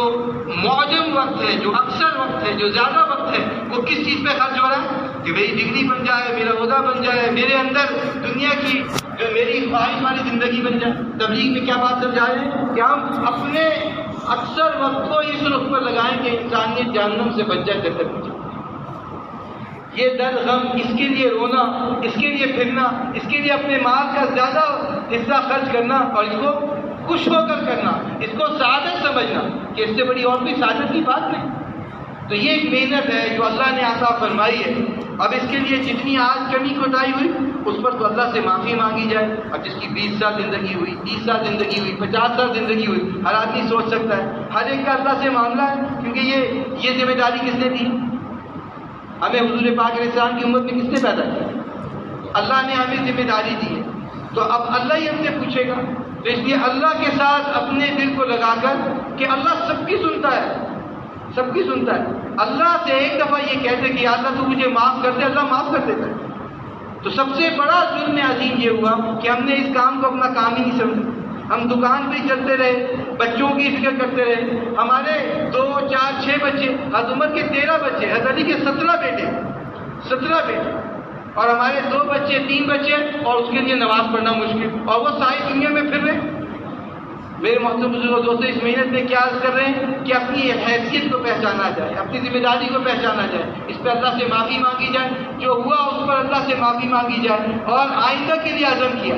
معظم وقت ہے، جو اکثر وقت ہے، جو زیادہ وقت ہے، وہ کس چیز پہ خرچ ہو رہا ہے کہ میری ڈگری بن جائے، میرا عہدہ بن جائے، میرے اندر دنیا کی جو میری خواہش والی زندگی بن جائے۔ تبلیغ میں کیا بات سمجھا رہے ہیں کہ ہم اپنے اکثر وقت کو اس رخ پر لگائیں کہ انسانیت جہنم سے بچ جائے، جب تک بچے۔ یہ درد غم، اس کے لیے رونا، اس کے لیے پھرنا، اس کے لیے اپنے مال کا زیادہ حصہ خرچ کرنا، اور اس کو خوش ہو کر کرنا، اس کو سعادت سمجھنا کہ اس سے بڑی اور کوئی سعادت کی بات نہیں۔ تو یہ ایک محنت ہے جو اللہ نے عطا فرمائی ہے۔ اب اس کے لیے جتنی آج کمی کوتاہی ہوئی اس پر تو اللہ سے معافی مانگی جائے۔ اب جس کی 20 سال زندگی ہوئی، 30 سال زندگی ہوئی، 50 سال زندگی ہوئی، ہر آدمی سوچ سکتا ہے، ہر ایک کا اللہ سے معاملہ ہے، کیونکہ یہ ذمہ داری کس نے دی؟ ہمیں حضور پاک علیہ السلام کی امت میں کس نے پیدا کیا؟ اللہ نے ہمیں ذمہ داری دی ہے، تو اب اللہ ہی ہم سے پوچھے گا۔ تو اس لیے اللہ کے ساتھ اپنے دل کو لگا کر کہ اللہ سب کی سنتا ہے، سب کی سنتا ہے۔ اللہ سے ایک دفعہ یہ کہتے کہ اللہ تو مجھے معاف کر دے، اللہ معاف کر دیتا ہے۔ تو سب سے بڑا ظلم عظیم یہ ہوا کہ ہم نے اس کام کو اپنا کام ہی نہیں سمجھا۔ ہم دکان پہ ہی چلتے رہے، بچوں کی فکر کرتے رہے۔ ہمارے 2 4 6 بچے، حضرت عمر کے 13 بچے، حضرت علی کے 17 بیٹے، 17 بیٹے، اور ہمارے 2 بچے 3 بچے، اور اس کے لیے نماز پڑھنا مشکل، اور وہ ساری دنیا میں پھر رہے۔ میرے محترم بزرگوں، دوستوں، اس محنت میں کیا عرض کر رہے ہیں کہ اپنی حیثیت کو پہچانا جائے، اپنی ذمہ داری کو پہچانا جائے، اس پہ اللہ سے معافی مانگی جائے، جو ہوا اس پر اللہ سے معافی مانگی جائے، اور آئندہ کے لیے عزم کیا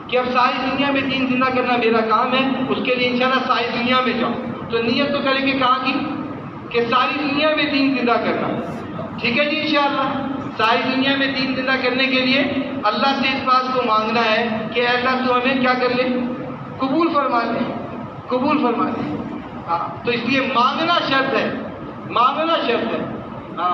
کہ اب ساری دنیا میں دین زندہ کرنا میرا کام ہے، اس کے لیے انشاءاللہ ساری دنیا میں جاؤں۔ تو نیت تو کریں گے کہاں کی؟ کہ ساری دنیا میں دین زندہ کرنا۔ ٹھیک ہے جی، انشاءاللہ ساری دنیا میں دین زندہ کرنے کے لیے اللہ سے اس بات کو مانگنا ہے کہ اے اللہ تو ہمیں کیا کر لے؟ قبول فرما لے، قبول فرما لے۔ ہاں، تو اس لیے مانگنا شرط ہے، مانگنا شرط ہے۔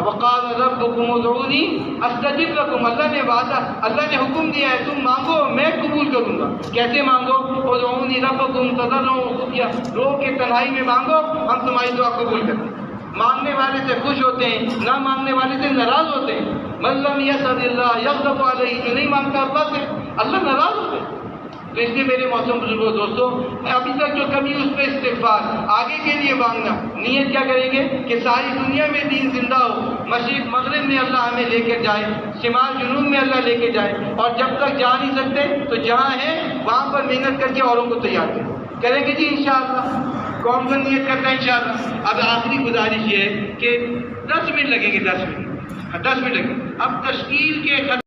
وقال ربکم ادعونی استجب لکم، اللہ نے وعدہ، اللہ نے حکم دیا ہے تم مانگو میں قبول کروں گا۔ کیسے مانگو؟ ادعونی ربکم تضرعا وخفیہ، رو کے تنہائی میں مانگو، ہم تمہاری دعا قبول کرتے ہیں۔ مانگنے والے سے خوش ہوتے ہیں، نہ مانگنے والے سے ناراض ہوتے ہیں۔ من لم یسأل اللہ یغضب علیہ، جو نہیں مانگتا اللہ سے اللہ ناراض ہوتے ہیں۔ تو اس لیے میرے محترم بزرگوں، دوستوں، ابھی تک جو کمی اس پہ استغفار، آگے کے لیے مانگنا۔ نیت کیا کریں گے کہ ساری دنیا میں دین زندہ ہو، مشرق مغرب میں اللہ ہمیں لے کر جائے، شمال جنوب میں اللہ لے کے جائے، اور جب تک جا نہیں سکتے تو جہاں ہیں وہاں پر محنت کر کے اوروں کو تیار کریں گے جی انشاءاللہ۔ کون کون نیت کرتا ہے انشاءاللہ؟ اب آخری گزارش یہ ہے کہ 10 منٹ لگیں گے، 10 منٹ لگیں گے۔ اب تشکیل کے